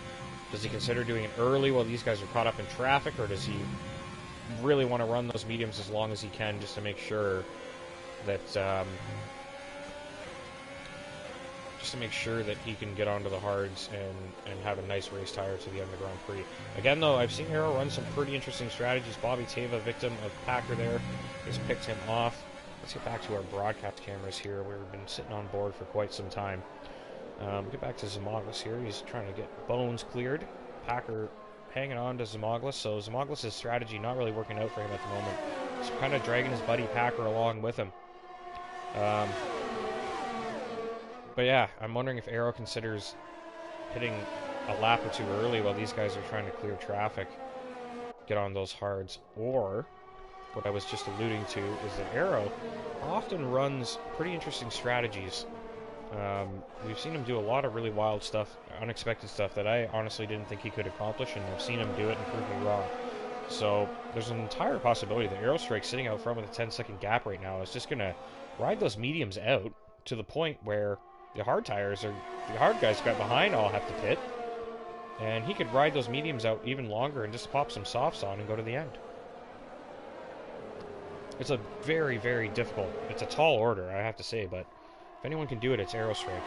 Does he consider doing it early while these guys are caught up in traffic, or does he really want to run those mediums as long as he can just to make sure that he can get onto the hards and have a nice race tire to the end of the Grand Prix. Again, though, I've seen Aero run some pretty interesting strategies. Bobby Teva, victim of Packer there, has picked him off. Let's get back to our broadcast cameras here. We've been sitting on board for quite some time. Get back to Zimaglos here. He's trying to get Bones cleared. Packer hanging on to Zimaglos, so Zimaglos' strategy not really working out for him at the moment. He's kind of dragging his buddy Packer along with him. But yeah, I'm wondering if Aero considers hitting a lap or two early while these guys are trying to clear traffic, get on those hards, or what I was just alluding to is that Aero often runs pretty interesting strategies. We've seen him do a lot of really wild stuff, unexpected stuff that I honestly didn't think he could accomplish, and I've seen him do it and prove me wrong. So there's an entire possibility that Aerostrike sitting out front with a 10-second gap right now is just going to ride those mediums out to the point where the hard guys got behind all have to pit, and he could ride those mediums out even longer and just pop some softs on and go to the end. It's a very, very difficult, it's a tall order, I have to say, but if anyone can do it, it's Aerostrike.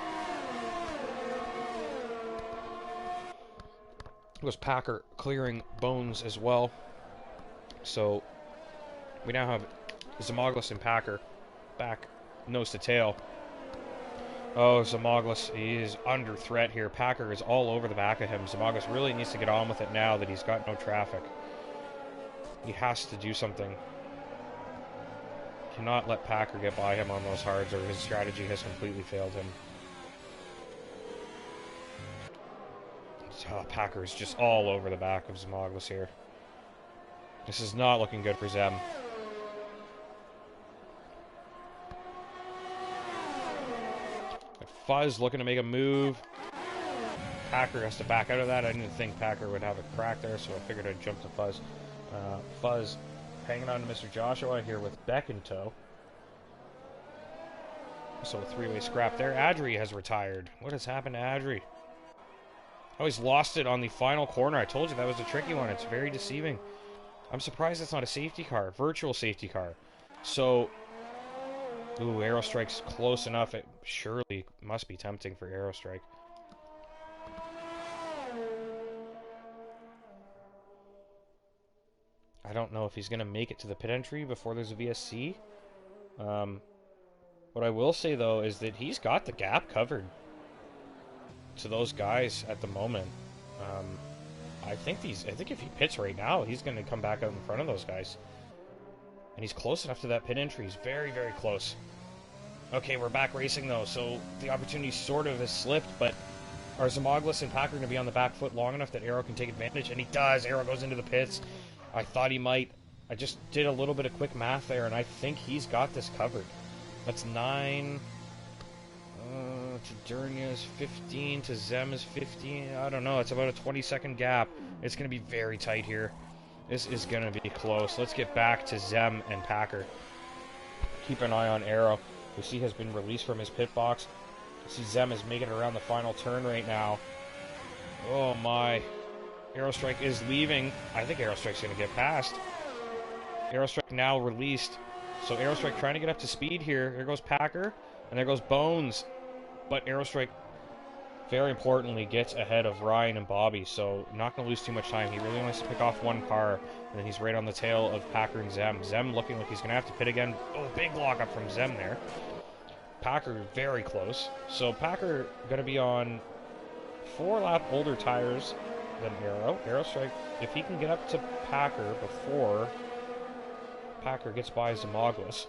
It was Packer clearing Bones as well. So we now have Zimaglos and Packer back nose to tail. Oh, Zimaglos, he is under threat here. Packer is all over the back of him. Zimaglos really needs to get on with it now that he's got no traffic. He has to do something. Cannot let Packer get by him on those hards, or his strategy has completely failed him. Packer is just all over the back of Zimaglos here. This is not looking good for Zem. Fuzz looking to make a move. Packer has to back out of that. I didn't think Packer would have a crack there, so I figured I'd jump to Fuzz. Fuzz hanging on to Mr. Joshua here with Beck in tow. So a three-way scrap there. Adri has retired. What has happened to Adri? Oh, he's lost it on the final corner. I told you that was a tricky one. It's very deceiving. I'm surprised it's not a safety car. Virtual safety car. So, ooh, Aerostrike's close enough. It surely must be tempting for Aerostrike. I don't know if he's going to make it to the pit entry before there's a VSC. What I will say, though, is that he's got the gap covered to those guys at the moment. I think if he pits right now, he's going to come back out in front of those guys. And he's close enough to that pit entry. He's very, very close. Okay, we're back racing, though, so the opportunity sort of has slipped, but are Zimoglis and Packer going to be on the back foot long enough that Aero can take advantage? And he does. Aero goes into the pits. I thought he might. I just did a little bit of quick math there, and I think he's got this covered. That's 9... to Dernia's 15, to Zem is 15. I don't know. It's about a 20-second gap. It's going to be very tight here. This is going to be close. Let's get back to Zem and Packer. Keep an eye on Aero. We see has been released from his pit box. We see Zem is making it around the final turn right now. Oh my. Aerostrike is leaving. I think Aerostrike's going to get past. Aerostrike now released. So Aerostrike trying to get up to speed here. Here goes Packer. And there goes Bones. But Aerostrike, very importantly, gets ahead of Ryan and Bobby. So not going to lose too much time. He really wants to pick off one car. And then he's right on the tail of Packer and Zem. Zem looking like he's going to have to pit again. Oh, big lock up from Zem there. Packer very close. So Packer going to be on 4-lap older tires than Aero. Aerostrike, if he can get up to Packer before Packer gets by Zimoglis,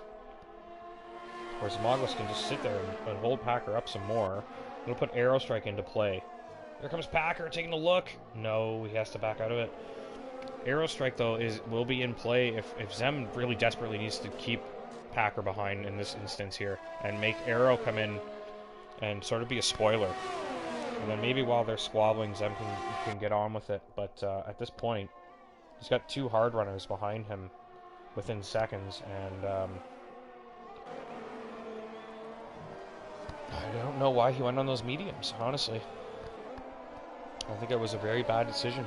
or Zimoglis can just sit there and hold Packer up some more, it'll put Aerostrike into play. Here comes Packer taking a look. No, he has to back out of it. Aerostrike, though, will be in play if Zem really desperately needs to keep Packer behind in this instance here and make Aero come in and sort of be a spoiler. And then maybe while they're squabbling, Zem can get on with it. But at this point, he's got two hard runners behind him within seconds, and I don't know why he went on those mediums, honestly. I think it was a very bad decision.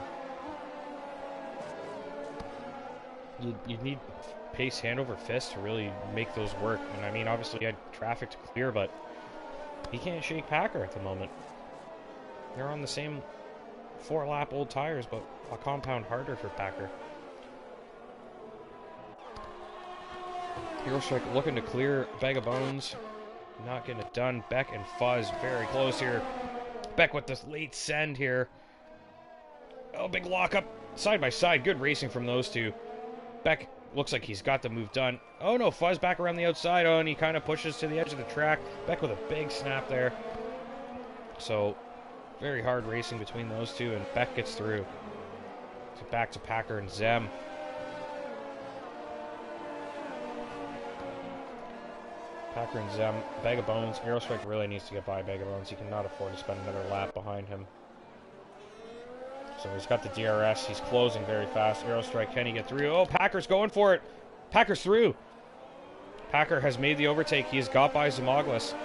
You need pace hand over fist to really make those work. And I mean, obviously he had traffic to clear, but he can't shake Packer at the moment. They're on the same 4-lap old tires, but a compound harder for Packer. Aerostrike looking to clear Bag of Bones. Not getting it done. Beck and Fuzz very close here. Beck with this late send here. Oh, big lockup. Side by side. Good racing from those two. Beck looks like he's got the move done. Oh no, Fuzz back around the outside. Oh, and he kind of pushes to the edge of the track. Beck with a big snap there. So, very hard racing between those two, and Beck gets through. So back to Packer and Zem. Packer and Zem. Bag of Bones. Aerostrike really needs to get by Bag of Bones. He cannot afford to spend another lap behind him. So he's got the DRS. He's closing very fast. Aerostrike, can he get through? Oh, Packer's going for it. Packer's through. Packer has made the overtake. He has got by Zimoglis.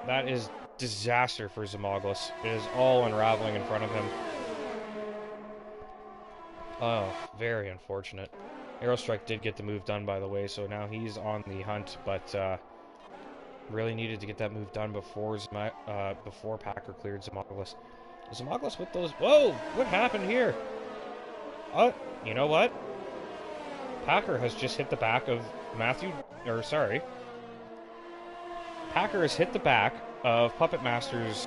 That is disaster for Zimoglis. It is all unraveling in front of him. Oh, very unfortunate. Aerostrike did get the move done, by the way, so now he's on the hunt, but really needed to get that move done before Packer cleared Zimoglis. Zimoglis with those... Whoa! What happened here? Oh, you know what? Packer has just hit the back of Packer has hit the back of Puppet Master's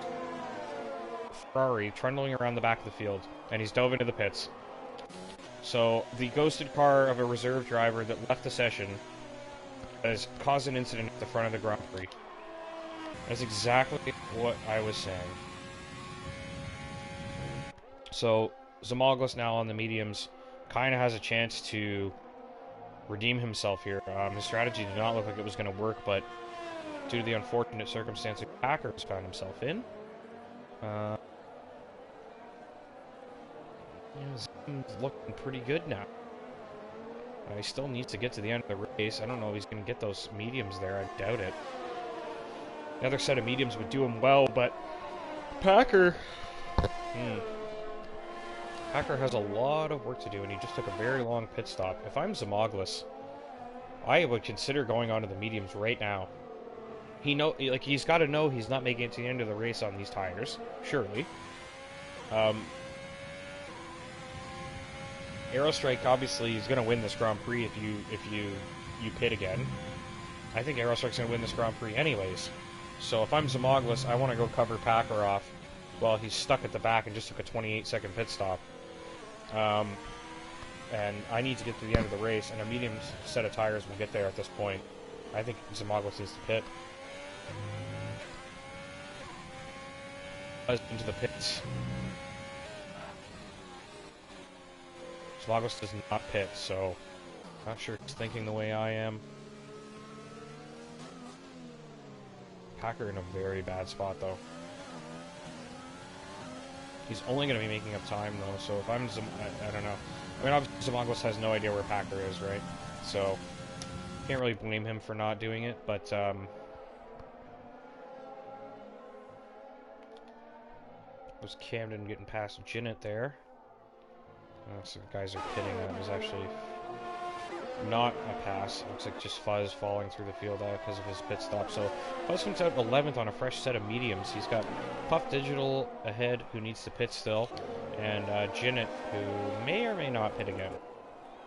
Ferrari, trundling around the back of the field, and he's dove into the pits. So, the ghosted car of a reserve driver that left the session has caused an incident at the front of the Grand Prix. That's exactly what I was saying. So, Zimoglis now on the mediums kind of has a chance to redeem himself here. His strategy did not look like it was going to work, but due to the unfortunate circumstance Packer has found himself in, He's looking pretty good now. He still needs to get to the end of the race. I don't know if he's going to get those mediums there. I doubt it. The other set of mediums would do him well, but Packer... Packer has a lot of work to do, and he just took a very long pit stop. If I'm Zamoglis, I would consider going on to the mediums right now. He's got to know he's not making it to the end of the race on these tires, surely. Aerostrike obviously is going to win this Grand Prix if you pit again. I think Aerostrike's going to win this Grand Prix anyways. So if I'm Zamoglis, I want to go cover Packer off while he's stuck at the back and just took a 28-second pit stop. And I need to get to the end of the race, and a medium set of tires will get there at this point. I think Zamoglis needs to pit. Into the pits. Zamoglis does not pit, so not sure he's thinking the way I am. Packer in a very bad spot, though. He's only going to be making up time, though, so if I'm I don't know. I mean, obviously Zamoglis has no idea where Packer is, right? So, can't really blame him for not doing it, but, was Camden getting past Zenith there. So the guys are pitting. That was actually not a pass. Looks like just Fuzz falling through the field because of his pit stop. So Fuzz comes out 11th on a fresh set of mediums. He's got Puff Digital ahead, who needs to pit still, and Zenith, who may or may not pit again.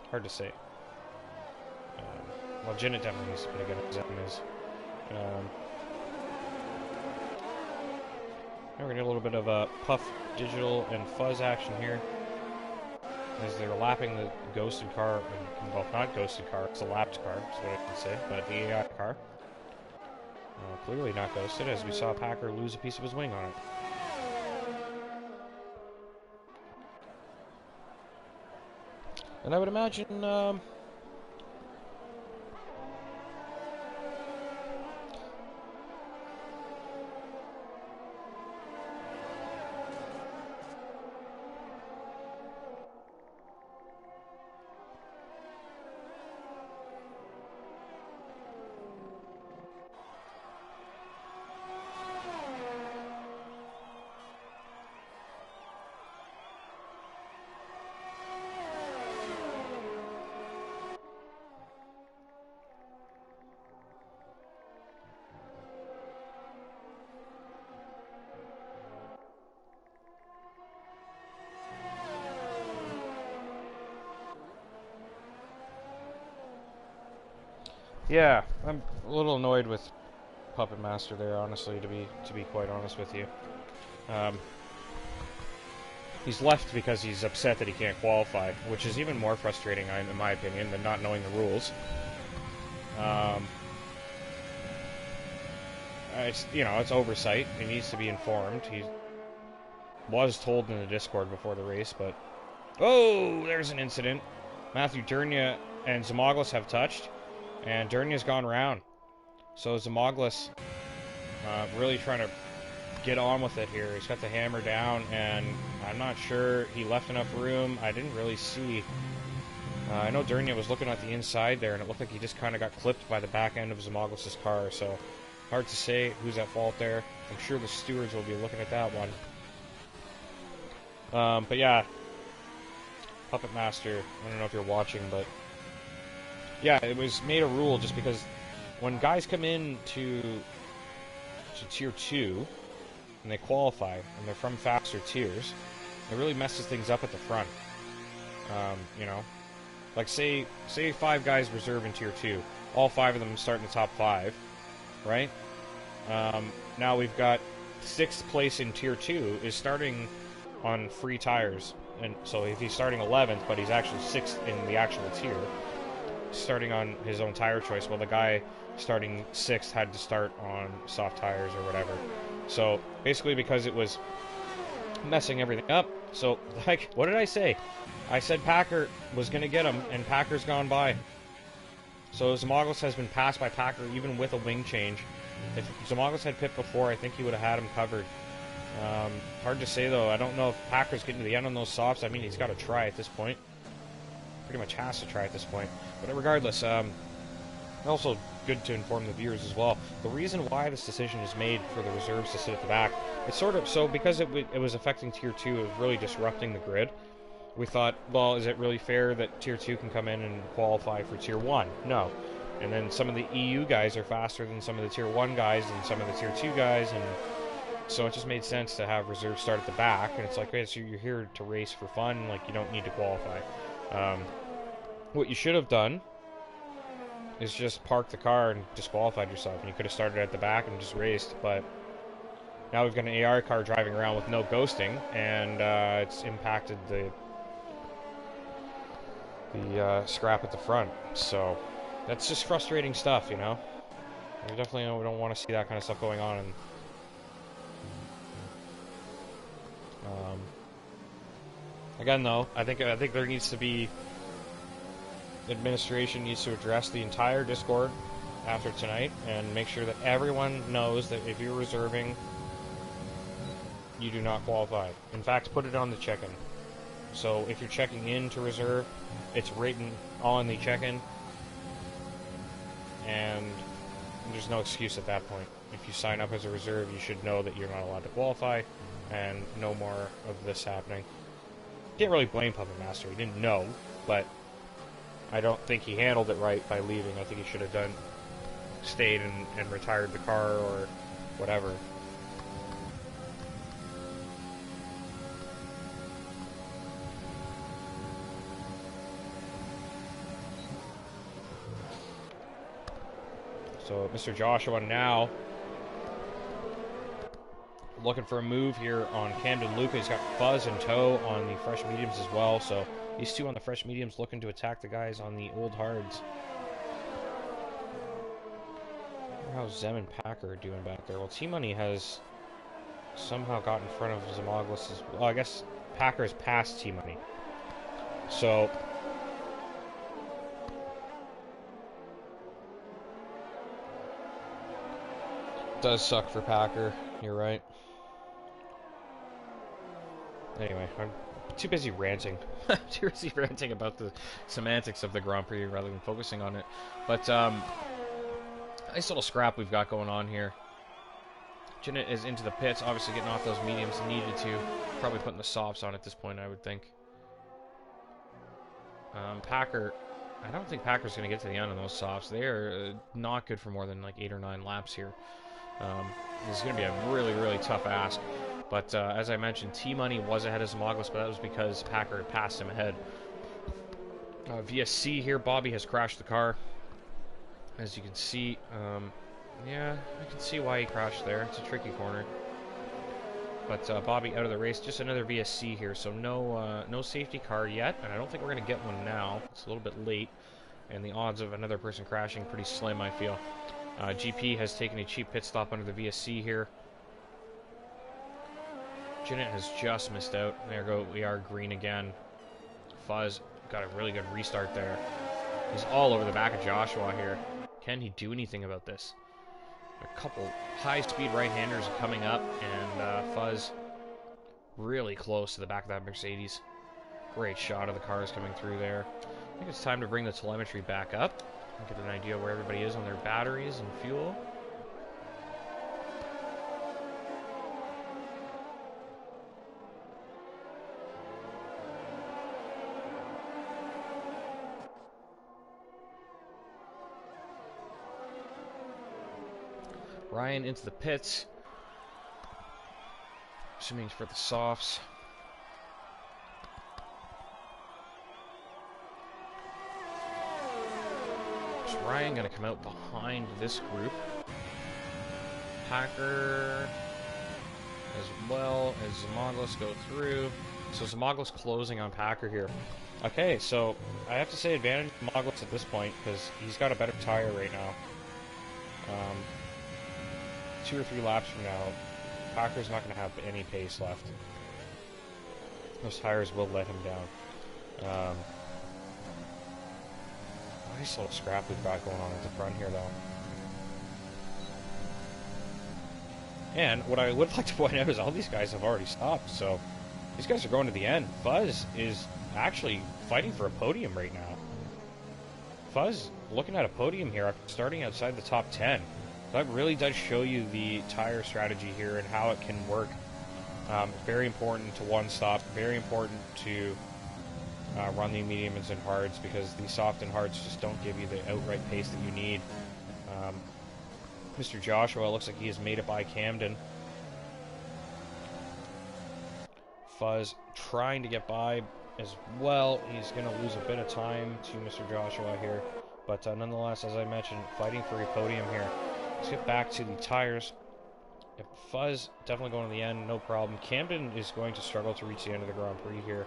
Hard to say. Well, Zenith definitely needs to pit again. Now we're going to get a little bit of Puff Digital and Fuzz action here, as they're lapping the ghosted car, well, not ghosted car, it's a lapped car, is what I can say, but the AI car. Clearly not ghosted, as we saw Packer lose a piece of his wing on it. And I would imagine, yeah, I'm a little annoyed with Puppet Master there, honestly, to be quite honest with you. He's left because he's upset that he can't qualify, which is even more frustrating, in my opinion, than not knowing the rules. It's oversight. He needs to be informed. He was told in the Discord before the race, but... Oh, there's an incident. Matthew Durnia and Zamoglis have touched, and Durnia's gone round. So Zamoglis really trying to get on with it here. He's got the hammer down, and I'm not sure he left enough room. I didn't really see. I know Durnia was looking at the inside there, and it looked like he just kind of got clipped by the back end of Zamoglis' car, so hard to say who's at fault there. I'm sure the stewards will be looking at that one. But yeah, Puppet Master, I don't know if you're watching, but yeah, it was made a rule just because when guys come in to Tier 2, and they qualify, and they're from faster tiers, it really messes things up at the front. Like say 5 guys reserve in Tier 2, all 5 of them start in the top 5, right? Now we've got 6th place in Tier 2 is starting on free tires, and so if he's starting 11th, but he's actually 6th in the actual tier, starting on his own tire choice, well, the guy starting 6th had to start on soft tires or whatever. So basically, because it was messing everything up, so like, what did I say? I said Packer was going to get him, and Packer's gone by. So Zamoglis has been passed by Packer even with a wing change. If Zamoglis had pit before, I think he would have had him covered. Hard to say, though. I don't know if Packer's getting to the end on those softs. I mean, he's got to try at this point. Pretty much has to try at this point. But regardless, also good to inform the viewers as well. The reason why this decision is made for the reserves to sit at the back, it's sort of, so because it was affecting Tier 2, it was really disrupting the grid. We thought, well, is it really fair that Tier 2 can come in and qualify for Tier 1? No. And then some of the EU guys are faster than some of the Tier 1 guys and some of the Tier 2 guys, and so it just made sense to have reserves start at the back, and it's like, hey, so you're here to race for fun, like, you don't need to qualify. What you should have done is just park the car and disqualified yourself, and you could have started at the back and just raced, but now we've got an AR car driving around with no ghosting, and it's impacted the scrap at the front, so that's just frustrating stuff, you know? We definitely don't want to see that kind of stuff going on, and again, though, I think there needs to be, administration needs to address the entire Discord after tonight and make sure that everyone knows that if you're reserving, you do not qualify. In fact, put it on the check-in. So if you're checking in to reserve, it's written on the check-in, and there's no excuse at that point. If you sign up as a reserve, you should know that you're not allowed to qualify, and no more of this happening. Can't really blame Puppet Master. He didn't know, but I don't think he handled it right by leaving. I think he should have stayed and retired the car or whatever. So Mr. Joshua now looking for a move here on Camden Luca. He's got Fuzz and Toe on the fresh mediums as well. So these two on the fresh mediums looking to attack the guys on the old hards. I wonder how Zem and Packer are doing back there. Well, T-Money has somehow got in front of Zamoglis as well. I guess Packer has passed T-Money. So does suck for Packer. You're right. Anyway, I'm too busy ranting. Too busy ranting about the semantics of the Grand Prix rather than focusing on it. But, nice little scrap we've got going on here. Jinnit is into the pits, obviously getting off those mediums needed to. Probably putting the softs on at this point, I would think. Packer, I don't think Packer's going to get to the end on those softs. They are not good for more than like 8 or 9 laps here. This is going to be a really, really tough ask. But as I mentioned, T-Money was ahead of Zamoglis, but that was because Packer had passed him ahead. Via C here, Bobby has crashed the car. As you can see, yeah, I can see why he crashed there. It's a tricky corner. But Bobby out of the race, just another VSC here, so no safety car yet, and I don't think we're going to get one now. It's a little bit late, and the odds of another person crashing pretty slim, I feel. GP has taken a cheap pit stop under the VSC here. Jinnit has just missed out. We are green again. Fuzz got a really good restart there. He's all over the back of Joshua here. Can he do anything about this? A couple high-speed right-handers coming up, and Fuzz really close to the back of that Mercedes. Great shot of the cars coming through there. I think it's time to bring the telemetry back up and get an idea where everybody is on their batteries and fuel. Ryan into the pits. Assuming for the softs. Is Ryan going to come out behind this group? Packer as well as Zamoglis go through. So Zamoglis closing on Packer here. Okay, so I have to say advantage Zamoglis at this point because he's got a better tire right now. 2 or 3 laps from now, Packer's not going to have any pace left. Those tires will let him down. Nice little scrap we've got going on at the front here, though. And what I would like to point out is all these guys have already stopped, so these guys are going to the end. Fuzz is actually fighting for a podium right now. Fuzz looking at a podium here after starting outside the top 10. So that really does show you the tire strategy here and how it can work. Very important to one stop, very important to run the mediums and hards, because the soft and hards just don't give you the outright pace that you need. Mr. Joshua looks like he has made it by Camden. Fuzz trying to get by as well. He's going to lose a bit of time to Mr. Joshua here. But nonetheless, as I mentioned, fighting for a podium here. Let's get back to the tires. Fuzz definitely going to the end, no problem. Camden is going to struggle to reach the end of the Grand Prix here.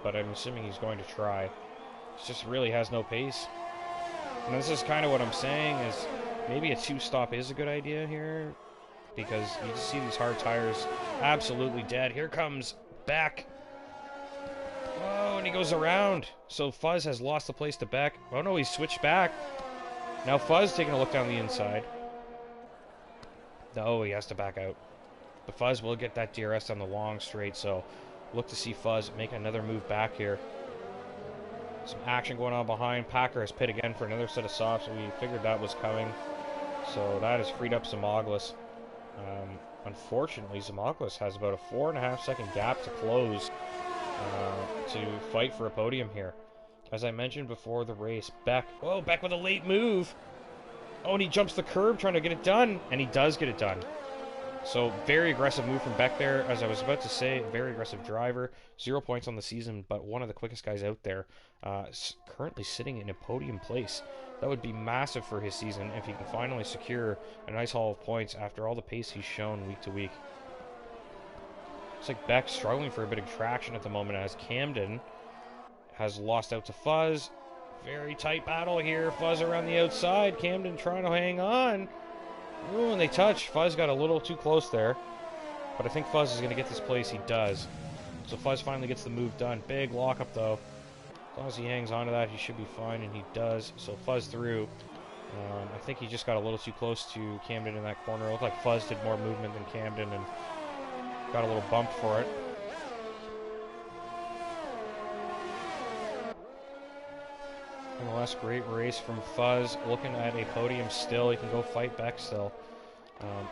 But I'm assuming he's going to try. He just really has no pace. And this is kind of what I'm saying, is maybe a two-stop is a good idea here, because you just see these hard tires absolutely dead. Here comes Beck. Oh, and he goes around. So Fuzz has lost the place to Beck. Oh no, he's switched back. Now Fuzz taking a look down the inside. No, he has to back out. But Fuzz will get that DRS down the long straight, so look to see Fuzz make another move back here. Some action going on behind. Packer has pit again for another set of softs. We figured that was coming. So that has freed up Zimoglis. Unfortunately, Zimoglis has about a 4.5 second gap to close to fight for a podium here. As I mentioned before the race, Beck. Oh, Beck with a late move. Oh, and he jumps the curb trying to get it done. And he does get it done. So, very aggressive move from Beck there. As I was about to say, very aggressive driver. 0 points on the season, but one of the quickest guys out there. Currently sitting in a podium place. That would be massive for his season if he can finally secure a nice haul of points after all the pace he's shown week to week. Looks like Beck struggling for a bit of traction at the moment as Camden has lost out to Fuzz. Very tight battle here. Fuzz around the outside. Camden trying to hang on. Ooh, and they touch. Fuzz got a little too close there. But I think Fuzz is going to get this place. He does. So Fuzz finally gets the move done. Big lockup, though. As long as he hangs on to that, he should be fine, and he does. So Fuzz through. I think he just got a little too close to Camden in that corner. It looked like Fuzz did more movement than Camden and got a little bumped for it. Nonetheless, great race from Fuzz. Looking at a podium still. He can go fight Beck still.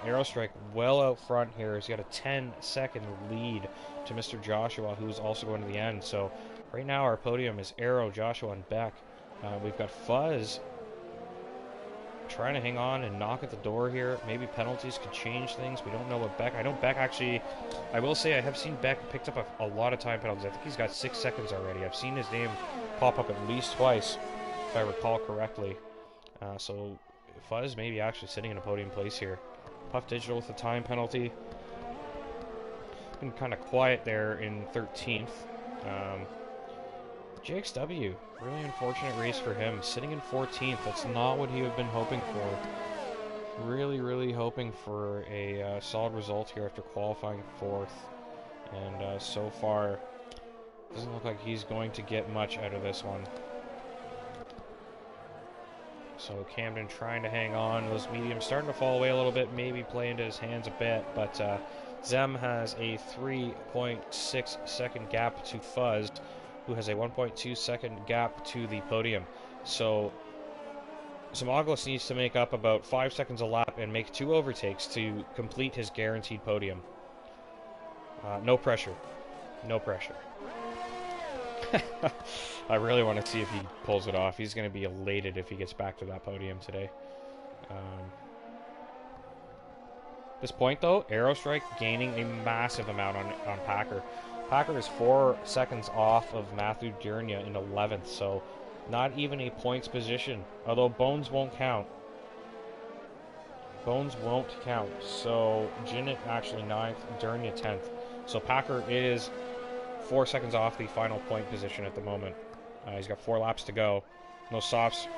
Aerostrike well out front here. He's got a 10-second lead to Mr. Joshua, who's also going to the end. So right now our podium is Aero, Joshua, and Beck. We've got Fuzz trying to hang on and knock at the door here. Maybe penalties could change things. We don't know what Beck... I know Beck actually... I will say I have seen Beck picked up a lot of time penalties. I think he's got 6 seconds already. I've seen his name pop up at least twice, if I recall correctly. So Fuzz maybe actually sitting in a podium place here. Puff Digital with a time penalty. Been kind of quiet there in 13th. JXW, really unfortunate race for him. Sitting in 14th, that's not what he had been hoping for. Really, really hoping for a solid result here after qualifying 4th. And so far, doesn't look like he's going to get much out of this one. So Camden trying to hang on. Those mediums starting to fall away a little bit, maybe play into his hands a bit, but Zem has a 3.6 second gap to Fuzz, who has a 1.2 second gap to the podium. So Zimoglis needs to make up about 5 seconds a lap and make 2 overtakes to complete his guaranteed podium. No pressure. No pressure. I really want to see if he pulls it off. He's going to be elated if he gets back to that podium today. This point, though, Aerostrike gaining a massive amount on Packer. Packer is 4 seconds off of Matthew Durnia in 11th, so not even a points position. Although Bones won't count. Bones won't count. So Jinnit actually 9th, Durnia 10th. So Packer is 4 seconds off the final point position at the moment. He's got 4 laps to go. No softs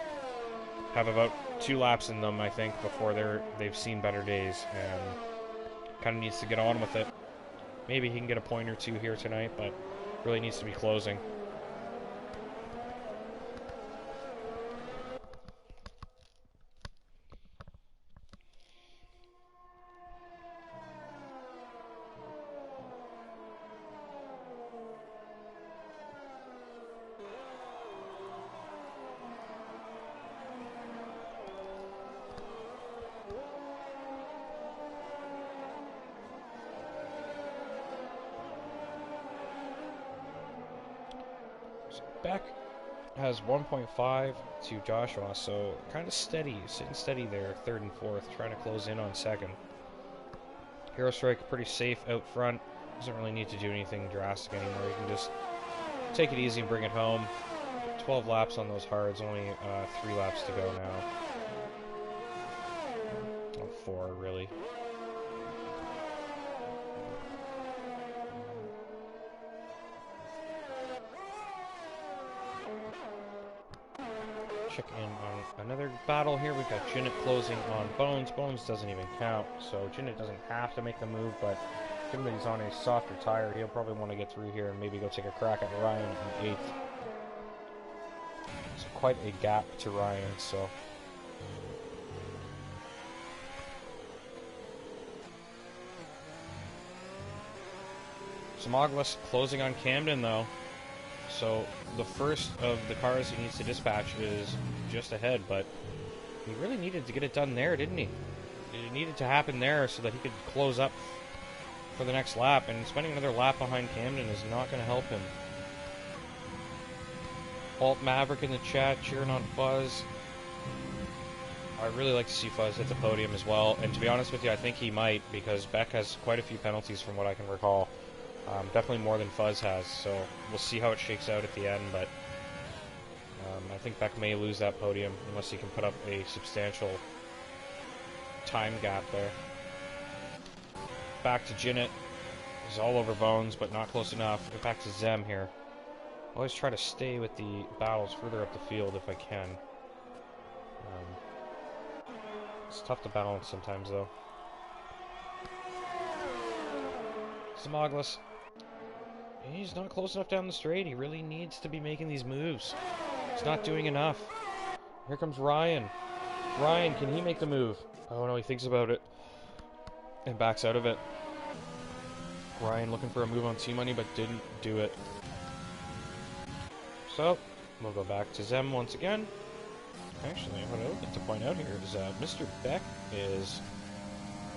have about 2 laps in them, I think, before they've seen better days, and kind of needs to get on with it. Maybe he can get a point or 2 here tonight, but really needs to be closing. Beck has 1.5 to Joshua, so kind of steady, sitting steady there, third and fourth, trying to close in on second. Hero Strike pretty safe out front. Doesn't really need to do anything drastic anymore. You can just take it easy and bring it home. 12 laps on those hards, only 3 laps to go now. Oh, 4, really. Check in on another battle here. We've got Jinnit closing on Bones. Bones doesn't even count, so Jinnit doesn't have to make the move, but given that he's on a softer tire, he'll probably want to get through here and maybe go take a crack at Ryan in 8th. So quite a gap to Ryan, so... Smoglis closing on Camden, though. So the first of the cars he needs to dispatch is just ahead, but he really needed to get it done there, didn't he? It needed to happen there so that he could close up for the next lap, and spending another lap behind Camden is not going to help him. Alt Maverick in the chat cheering on Fuzz. I'd really like to see Fuzz hit the podium as well, and to be honest with you, I think he might, because Beck has quite a few penalties from what I can recall. Definitely more than Fuzz has, so we'll see how it shakes out at the end, but I think Beck may lose that podium unless he can put up a substantial time gap there. Back to Jinnit. He's all over Bones, but not close enough. Get back to Zem here. Always try to stay with the battles further up the field if I can. It's tough to balance sometimes, though. Smoglis. He's not close enough down the straight. He really needs to be making these moves. He's not doing enough. Here comes Ryan. Ryan, can he make the move? Oh no, he thinks about it. And backs out of it. Ryan looking for a move on T-Money, but didn't do it. So, we'll go back to Zem once again. Actually, what I would like to point out here is Mr. Beck is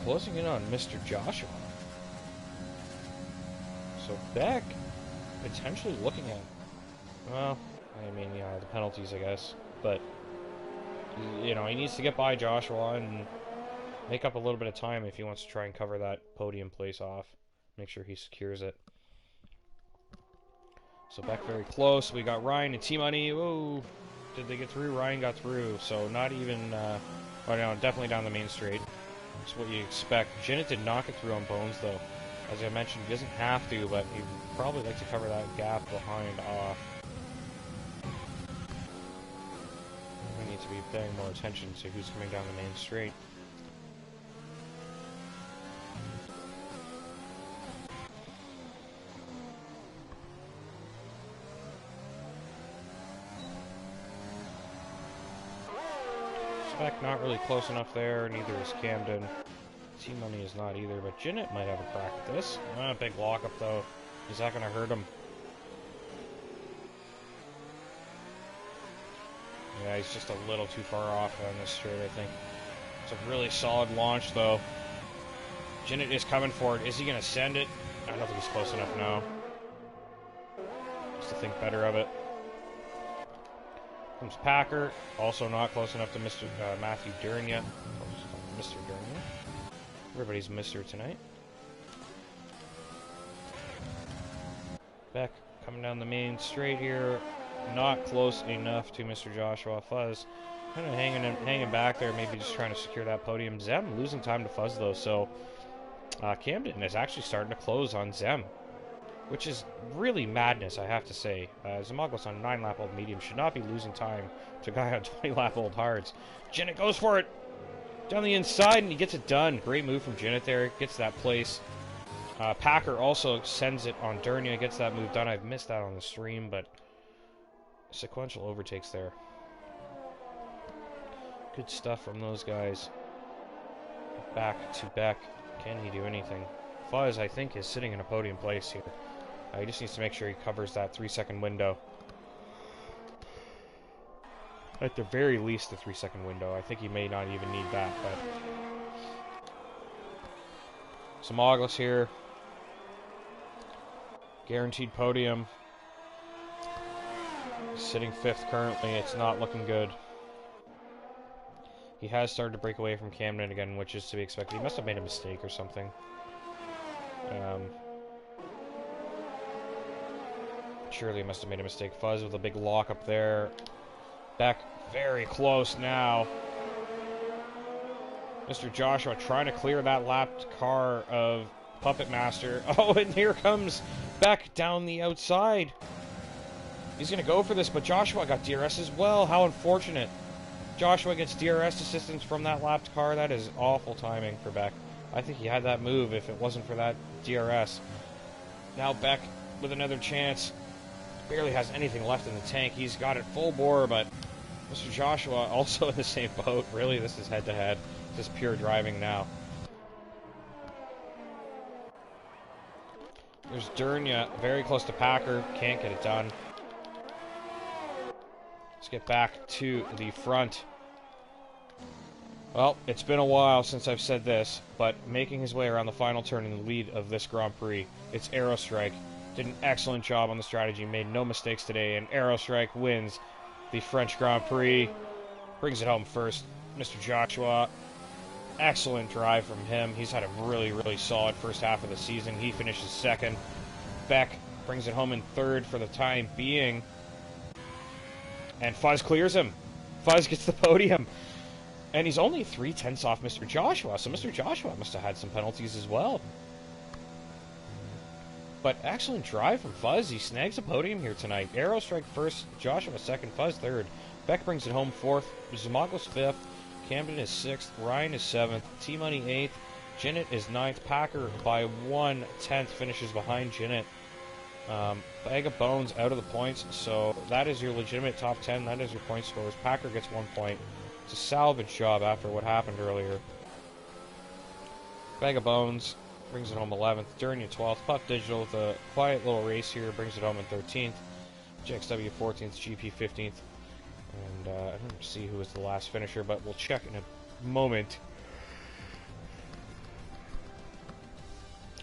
closing in on Mr. Joshua. So Beck potentially looking at, well, I mean, yeah, the penalties, I guess, but you know, he needs to get by Joshua and make up a little bit of time if he wants to try and cover that podium place off. Make sure he secures it. So Beck very close. We got Ryan and T-Money. Whoa, did they get through? Ryan got through, so not even, oh no, definitely down the main straight. That's what you expect. Jinnit did not get through on Bones, though. As I mentioned, he doesn't have to, but he'd probably like to cover that gap behind off. We need to be paying more attention to who's coming down the main straight. Spec not really close enough there, neither is Camden. T-Money is not either, but Jinnit might have a crack at this. Big lockup, though. Is that going to hurt him? Yeah, he's just a little too far off on this straight, I think. It's a really solid launch, though. Jinnit is coming for it. Is he going to send it? I don't think he's close enough now. Just to think better of it. Comes Packer. Also not close enough to Mr. Matthew Durnia. Mr. Durnia. Everybody's Mr. tonight. Beck coming down the main straight here. Not close enough to Mr. Joshua. Fuzz kind of hanging back there, maybe just trying to secure that podium. Zem losing time to Fuzz, though, so Camden is actually starting to close on Zem, which is really madness, I have to say. Zamoglis on 9-lap-old medium should not be losing time to a guy on 20-lap-old hards. Jinnit goes for it! Down the inside, and he gets it done. Great move from Jinnit there. Gets that place. Packer also sends it on Durnia. Gets that move done. I've missed that on the stream, but sequential overtakes there. Good stuff from those guys. Back to Beck. Can he do anything? Fuzz, I think, is sitting in a podium place here. He just needs to make sure he covers that 3-second window. At the very least, the 3-second window. I think he may not even need that, but... Smoglis here. Sitting 5th currently. It's not looking good. He has started to break away from Camden again, which is to be expected. He must have made a mistake or something. Surely he must have made a mistake. Fuzz with a big lock up there. Beck very close now. Mr. Joshua trying to clear that lapped car of Puppet Master. Oh, and here comes Beck down the outside. He's going to go for this, but Joshua got DRS as well. How unfortunate. Joshua gets DRS assistance from that lapped car. That is awful timing for Beck. I think he had that move if it wasn't for that DRS. Now Beck with another chance. Barely has anything left in the tank. He's got it full bore, but Mr. Joshua also in the same boat. Really, this is head-to-head. Just pure driving now. There's Durnia, very close to Packer. Can't get it done. Let's get back to the front. Well, it's been a while since I've said this, but making his way around the final turn in the lead of this Grand Prix, it's Aerostrike. Did an excellent job on the strategy, made no mistakes today, and Aerostrike wins the French Grand Prix. Brings it home first. Mr. Joshua, excellent drive from him. He's had a really, really solid first half of the season. He finishes second. Beck brings it home in third for the time being. And Fuzz clears him. Fuzz gets the podium. And he's only 3/10 off Mr. Joshua, so Mr. Joshua must have had some penalties as well. But excellent drive from Fuzz. He snags a podium here tonight. Aerostrike first, Joshua second, Fuzz third. Beck brings it home fourth. Zamoglis fifth. Camden is sixth. Ryan is seventh. T-Money eighth. Jinnit is ninth. Packer by 1/10 finishes behind Jinnit. Bag of Bones out of the points, so that is your legitimate top 10. That is your point scores. Packer gets 1 point. It's a salvage job after what happened earlier. Bag of Bones brings it home 11th. Durnia 12th. Puff Digital with a quiet little race here brings it home in 13th. JXW 14th. GP 15th. And I don't see who was the last finisher, but we'll check in a moment.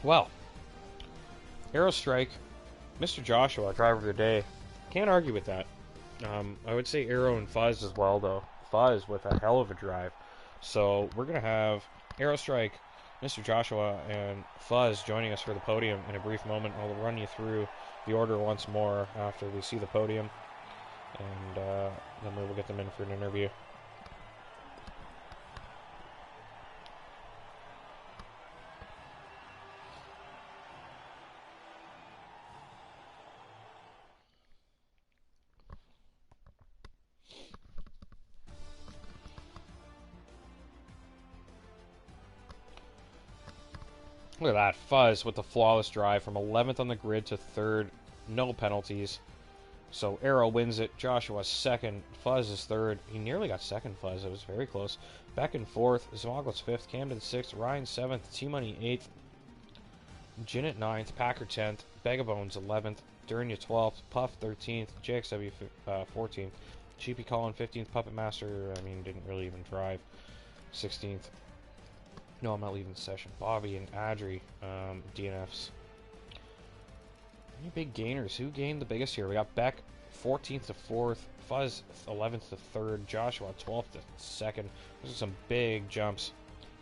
Well, Aerostrike, Mr. Joshua, driver of the day. Can't argue with that. I would say Aero and Fuzz as well, though. Fuzz with a hell of a drive. So we're going to have Aerostrike, Mr. Joshua, and Fuzz joining us for the podium in a brief moment. I'll run you through the order once more after we see the podium. And then we will get them in for an interview. Look at that. Fuzz with the flawless drive from 11th on the grid to 3rd. No penalties. So Aero wins it. Joshua second. Fuzz is third. He nearly got second, Fuzz. It was very close. Beck in 4th. Zamoglis 5th. Camden 6th. Ryan 7th. T-Money 8th. Jinnit 9th. Packer 10th. Bagabones 11th. Durnia 12th. Puff 13th. JXW 14th. GP Colin 15th. Puppet Master, didn't really even drive. 16th. No, I'm not leaving the session. Bobby and Adri, DNFs. Any big gainers? Who gained the biggest here? We got Beck 14th to 4th, Fuzz 11th to 3rd, Joshua 12th to 2nd. Those are some big jumps.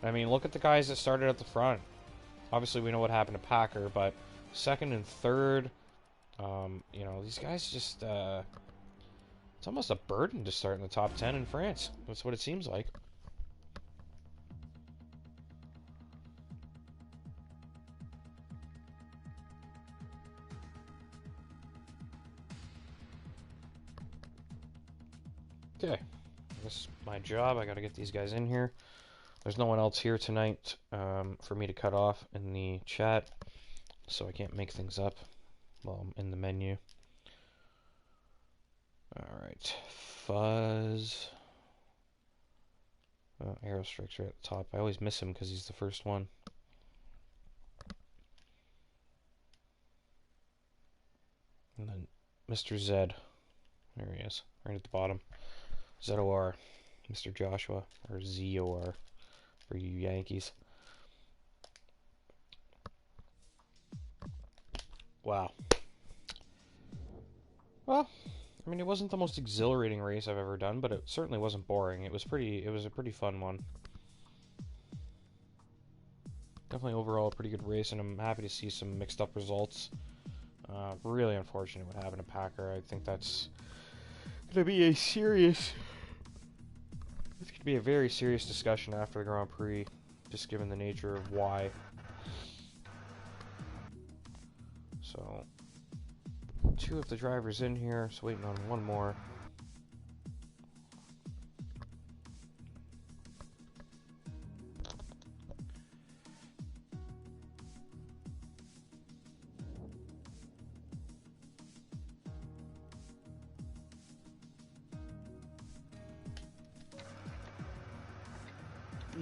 Look at the guys that started at the front. Obviously, we know what happened to Packer, but 2nd and 3rd, these guys just, it's almost a burden to start in the top 10 in France. That's what it seems like. Okay, this is my job. I gotta get these guys in here. There's no one else here tonight for me to cut off in the chat, so I can't make things up while I'm in the menu. Alright, Fuzz. Aerostrike's right at the top. I always miss him because he's the first one. And then Mr. Zed. There he is, right at the bottom. ZOR, Mr. Joshua, or ZOR for you Yankees. Wow. Well, I mean, it wasn't the most exhilarating race I've ever done, but it certainly wasn't boring. It was a pretty fun one. Definitely overall a pretty good race, and I'm happy to see some mixed up results. Really unfortunate what happened to Packer. I think that's going to be a serious... It's going to be a very serious discussion after the Grand Prix, just given the nature of why. So, 2 of the drivers in here, just waiting on 1 more.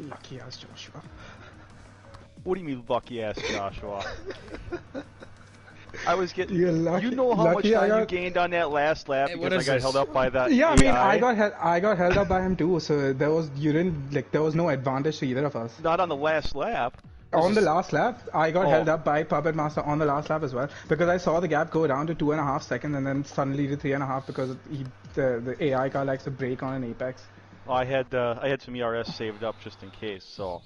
Lucky ass Joshua. What do you mean, lucky ass Joshua? I was getting. You're lucky, you know how much lucky time you gained on that last lap Hey, because I got held up by that. Yeah, I AI. mean, I got held up by him too. So there was there was no advantage to either of us. Not on the last lap. On the last lap, I got held Oh. up by Puppet Master on the last lap as well because I saw the gap go down to 2.5 seconds and then suddenly to 3.5 because the AI car likes to brake on an apex. Well, I had some ERS saved up just in case, so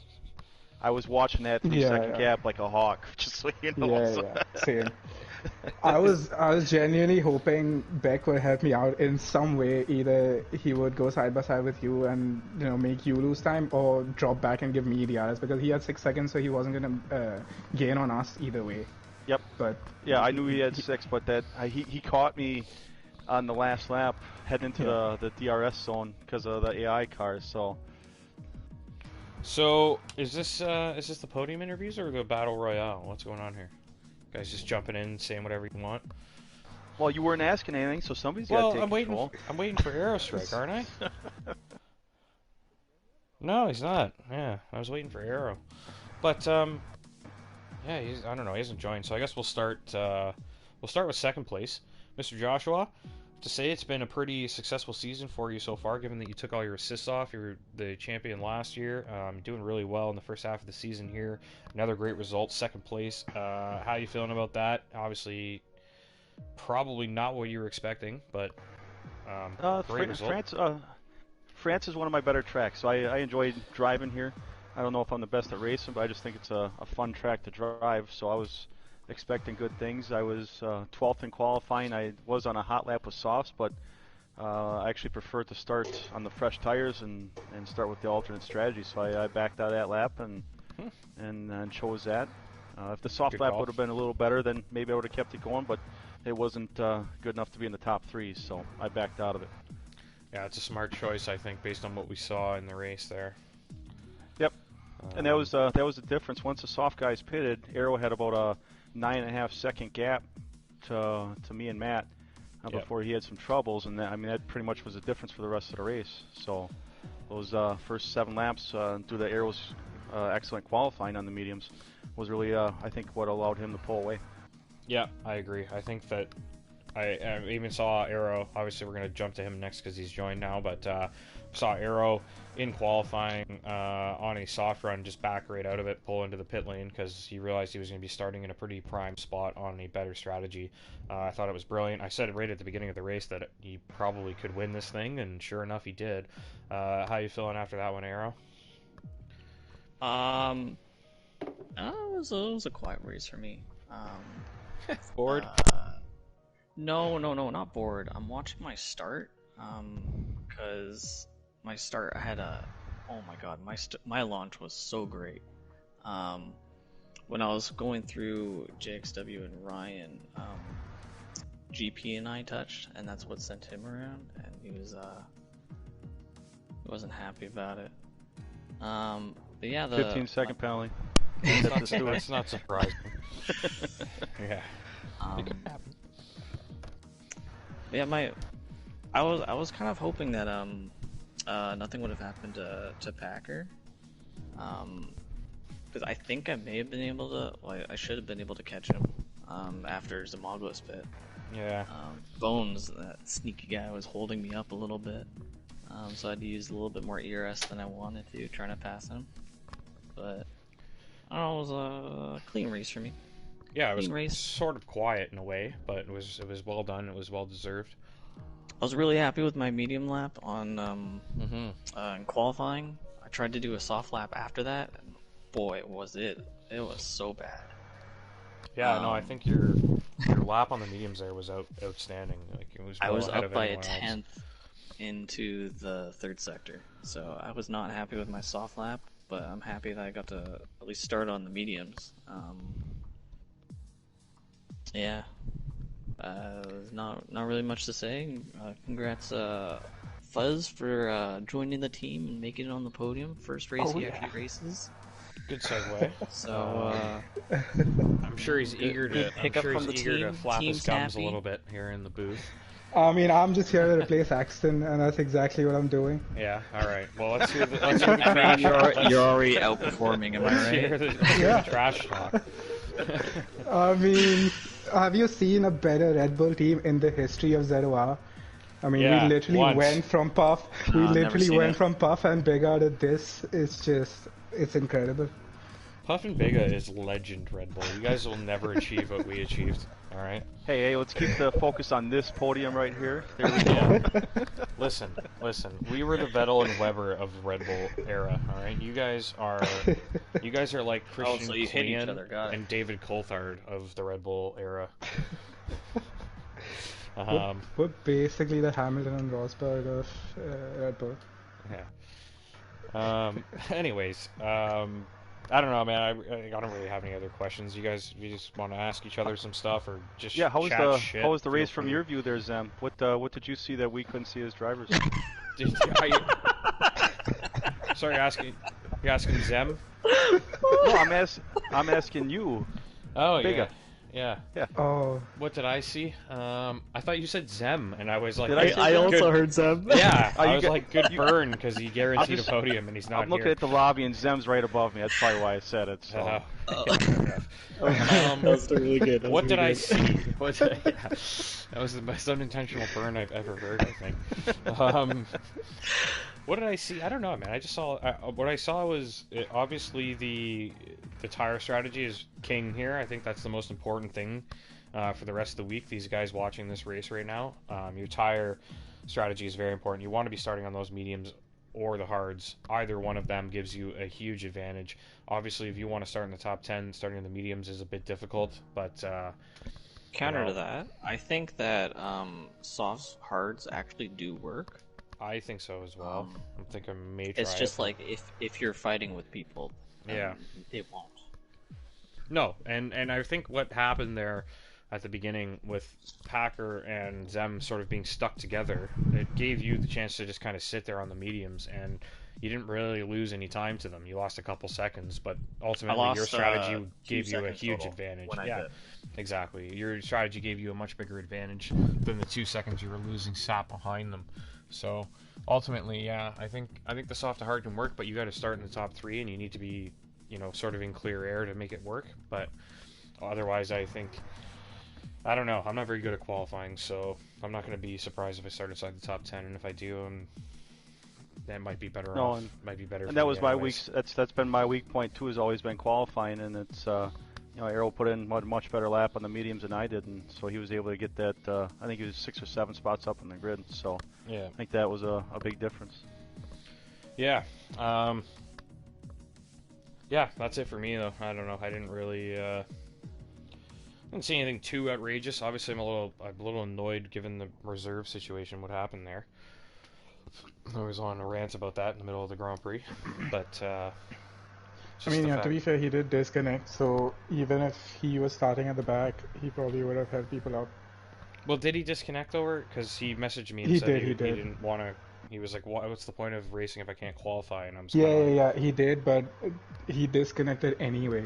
I was watching that 3-second gap like a hawk, just so you know. Yeah, same. I was genuinely hoping Beck would help me out in some way. Either he would go side by side with you and make you lose time, or drop back and give me the RS because he had 6 seconds, so he wasn't gonna gain on us either way. Yep. But yeah, I knew he had 6, but he caught me on the last lap heading into the DRS zone because of the AI cars. So, is this the podium interviews or the battle royale? What's going on here? Guys just jumping in, saying whatever you want. Well, you weren't asking anything, so somebody's got to take control. I'm waiting for Aerostrike, aren't I? No, he's not. Yeah, I was waiting for Aero. But yeah, I don't know. He hasn't joined, so I guess we'll start. We'll start with second place, Mr. Joshua. To say it's been a pretty successful season for you so far, given that you took all your assists off. You were the champion last year. Doing really well in the first half of the season here. Another great result, second place. How are you feeling about that? Obviously, probably not what you were expecting, but great result. France is one of my better tracks, so I enjoyed driving here. I don't know if I'm the best at racing, but I just think it's a fun track to drive, so I was expecting good things. I was 12th in qualifying. I was on a hot lap with softs, but I actually preferred to start on the fresh tires and start with the alternate strategy. So I backed out of that lap and chose that. If the soft lap would have been a little better, then maybe I would have kept it going, but it wasn't good enough to be in the top 3, so I backed out of it. Yeah, it's a smart choice, I think, based on what we saw in the race there. Yep, and that was the difference. Once the soft guys pitted, Aero had about a 9.5 second gap to me and Matt before he had some troubles, and that pretty much was the difference for the rest of the race. So those first 7 laps through the Aero's excellent qualifying on the mediums was really I think what allowed him to pull away. Yeah, I agree. I think that I even saw Aero. Obviously, we're going to jump to him next because he's joined now, but saw Aero in qualifying on a soft run, just back right out of it, pull into the pit lane because he realized he was going to be starting in a pretty prime spot on a better strategy. I thought it was brilliant. I said it right at the beginning of the race that he probably could win this thing, and sure enough, he did. How you feeling after that one, Aero? It was a quiet race for me. Bored? No, not bored. I'm watching my start, because my start, I had oh my god, my launch was so great. When I was going through JXW and Ryan, GP and I touched, and that's what sent him around, and he wasn't happy about it. But yeah, the 15-second penalty. That's not surprising. Yeah. It could happen. Yeah, I was kind of hoping that nothing would have happened to Packer, because I think I may have been able to. Well, I should have been able to catch him after Zamago's pit. Yeah. Bones, that sneaky guy, was holding me up a little bit, so I had to use a little bit more ERS than I wanted to, trying to pass him. But I don't know, it was a clean race for me. Yeah, it was sort of quiet in a way, but it was well done. It was well deserved. was really happy with my medium lap on in qualifying. I tried to do a soft lap after that, and boy, was it was so bad. Yeah, no, I think your lap on the mediums there was outstanding. Like it was. I Well was ahead up of by a anyone else. tenth into the third sector, so I was not happy with my soft lap, but I'm happy that I got to at least start on the mediums. Yeah, not really much to say. Congrats, Fuzz, for joining the team and making it on the podium. First race he actually races. Good segue. So I'm sure he's eager to. I'm pickup sure from he's the eager to team. flap his Team's gums a happy. little bit here in the booth. I mean, I'm just here to replace Axton, and that's exactly what I'm doing. Yeah. All right. Well, let's hear the trash. I mean, let's you're already outperforming, am I hear right? the trash talk. I mean, have you seen a better Red Bull team in the history of ZOR? I mean, Yeah, we literally once. went from Puff. We I've never literally seen went it. from Puff and Bigga to this. It's incredible. Puff and Bigga is legend Red Bull. You guys will never achieve what we achieved. All right. Hey, let's keep the focus on this podium right here. There we go. Yeah. Listen. We were the Vettel and Weber of the Red Bull era. All right. You guys are like Christian so you hit each Klein other, got it. and David Coulthard of the Red Bull era. We're basically the Hamilton and Rosberg of Red Bull. Yeah. Anyways, I don't know, man. I don't really have any other questions. You just want to ask each other some stuff, or just Yeah, how chat shit? was the race Feel from free. your view there, Zem? What did you see that we couldn't see as drivers? Sorry, you're asking Zem? No, I'm asking you. Oh, Bigga. yeah. Oh, What did I see? I thought you said Zem, and I was like, Did I say I Zem? also Good- heard Zem. Yeah, Oh, I you was got- like, good burn, because he guaranteed a podium, and he's not I'm looking here. at the lobby and Zem's right above me. That's probably why I said it. So. That was really good. What did I see? That was the most unintentional burn I've ever heard, I think. What did I see? I don't know, man. I just saw what I saw was obviously the tire strategy is king here. I think that's the most important thing for the rest of the week. These guys watching this race right now, your tire strategy is very important. You want to be starting on those mediums or the hards. Either one of them gives you a huge advantage. Obviously, if you want to start in the top 10, starting in the mediums is a bit difficult, but Counter you know, to that, I think that soft hards actually do work. I think so as well. I think I may try It's just it. like if you're fighting with people, Yeah. it won't. No, and I think what happened there at the beginning with Packer and Zem sort of being stuck together, it gave you the chance to just kind of sit there on the mediums, and you didn't really lose any time to them. You lost a couple seconds, but ultimately your lost, strategy 2 gave you a seconds huge total advantage. when I Yeah, did. exactly. Your strategy gave you a much bigger advantage than the 2 seconds you were losing sat behind them. So ultimately, yeah, I think the soft to hard can work, but you got to start in the top 3, and you need to be, sort of in clear air to make it work. But otherwise, I don't know. I'm not very good at qualifying, so I'm not going to be surprised if I start inside the top 10. And if I do, that might be better No, off. Might be better. And for that me was my anyways. weak. That's been my weak point too. Has always been qualifying, and it's Arrow put in a much better lap on the mediums than I did, and so he was able to get that. I think he was 6 or 7 spots up on the grid. So Yeah. I think that was a big difference. Yeah. Yeah, that's it for me though. I don't know. I didn't really didn't see anything too outrageous. Obviously, I'm a little annoyed given the reserve situation. What happened there? I was on a rant about that in the middle of the Grand Prix, but I mean, to be fair, he did disconnect, so even if he was starting at the back, he probably would have helped people out. Well, did he disconnect over? Because he messaged me and He said did, he he did. didn't want to. He was like, "What's the point of racing if I can't qualify?" And I'm just Yeah, kinda like, yeah, he did, but he disconnected anyway.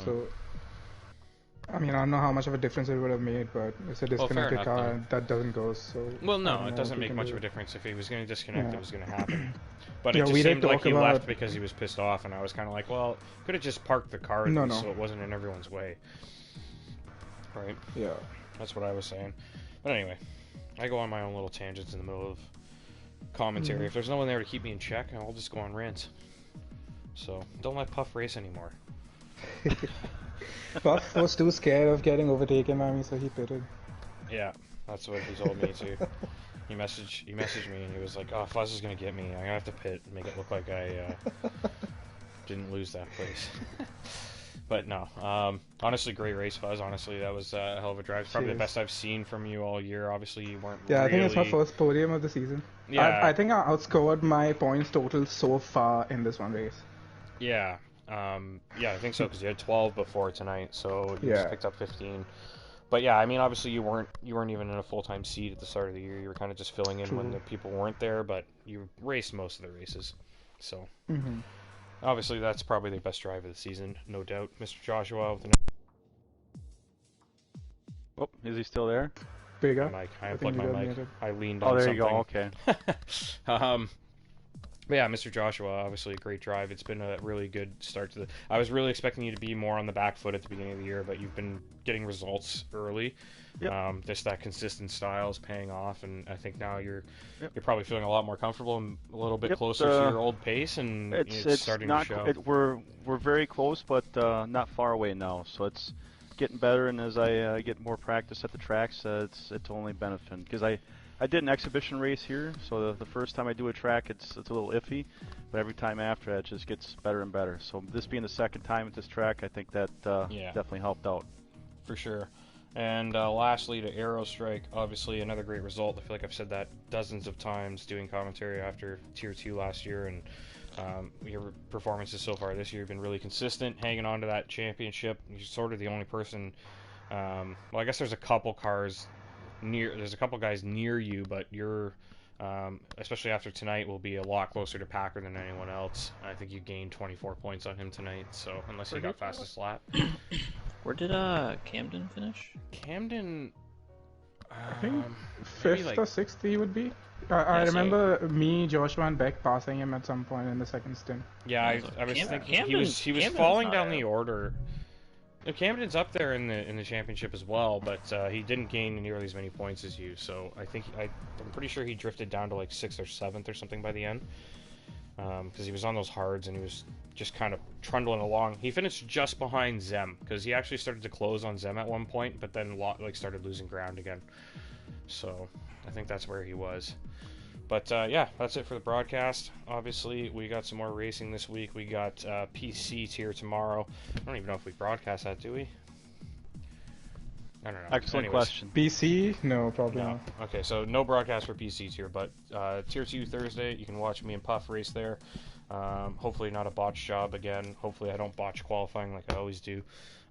So, I mean, I don't know how much of a difference it would have made, but it's a fair disconnected enough, car, then. and that doesn't go, so... Well, I no, don't know it what doesn't you make can much do. of a difference. If he was going to disconnect, Yeah. it was going to happen. But Yeah, it just we did seemed like talk he left about- because he was pissed off, and I was kind of like, well, could have just parked the car No, at least no. so it wasn't in everyone's way. Right? Yeah. That's what I was saying. But anyway, I go on my own little tangents in the middle of commentary. If there's no one there to keep me in check, I'll just go on rants. So, don't let Puff race anymore. Puff was too scared of getting overtaken by me, so he pitted. Yeah, that's what he told me too. He messaged me and he was like, "Oh, Fuzz is gonna get me. I'm gonna have to pit and make it look like I didn't lose that place." But no, honestly, great race, Fuzz. Honestly, that was a hell of a drive. It's probably the best I've seen from you all year. Obviously, you weren't Yeah, really... I think it's my first podium of the season. Yeah. I think I outscored my points total so far in this one race. Yeah. Yeah, I think so, because you had 12 before tonight, so you just picked up 15. But yeah, I mean, obviously you weren't even in a full-time seat at the start of the year. You were kind of just filling in when the people weren't there, but you raced most of the races. So, obviously that's probably the best drive of the season, no doubt. Mr. Joshua with the... Oh, is he still there? Bigger. I unplugged my mic. I leaned on there something. you go. Okay. But yeah, Mr. Joshua, obviously a great drive. It's been a really good start to the... I was really expecting you to be more on the back foot at the beginning of the year, but you've been getting results early. Yep. Just that consistent style is paying off, and I think now you're probably feeling a lot more comfortable and a little bit closer to your old pace, and it's starting to show. We're very close, but not far away now. So it's getting better, and as I get more practice at the tracks, it's only benefiting, because I did an exhibition race here, so the first time I do a track, it's a little iffy, but every time after that, it just gets better and better. So this being the second time at this track, I think that definitely helped out. For sure. And lastly, to Aerostrike, obviously another great result. I feel like I've said that dozens of times doing commentary after Tier 2 last year, and your performances so far this year have been really consistent, hanging on to that championship. You're sort of the only person... well, I guess there's a couple cars... There's a couple guys near you, but you're, especially after tonight, will be a lot closer to Packer than anyone else. I think you gained 24 points on him tonight, so unless he got fastest lap. Where did Camden finish? Camden, I think 5th or 6th he would be. I remember me, Joshua, and Beck passing him at some point in the second stint. Yeah, I was thinking he was falling down the order. Camden's up there in the championship as well, but he didn't gain nearly as many points as you. So I think I'm pretty sure he drifted down to like 6th or 7th or something by the end, because he was on those hards and he was just kind of trundling along. He finished just behind Zem, because he actually started to close on Zem at one point, but then started losing ground again. So I think that's where he was. But yeah, that's it for the broadcast. Obviously, we got some more racing this week. We got PC tier tomorrow. I don't even know if we broadcast that, do we? I don't know. Excellent question. PC? No, probably no. not. Okay, so no broadcast for PC tier, but tier 2 Thursday, you can watch me and Puff race there. Hopefully not a botch job again. Hopefully I don't botch qualifying like I always do.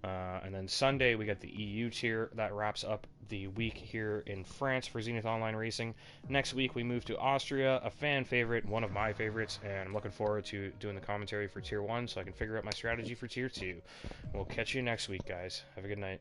And then Sunday, we got the EU tier. That wraps up the week here in France for Zenith Online Racing. Next week, we move to Austria, a fan favorite, one of my favorites, and I'm looking forward to doing the commentary for Tier 1 so I can figure out my strategy for Tier 2. We'll catch you next week, guys. Have a good night.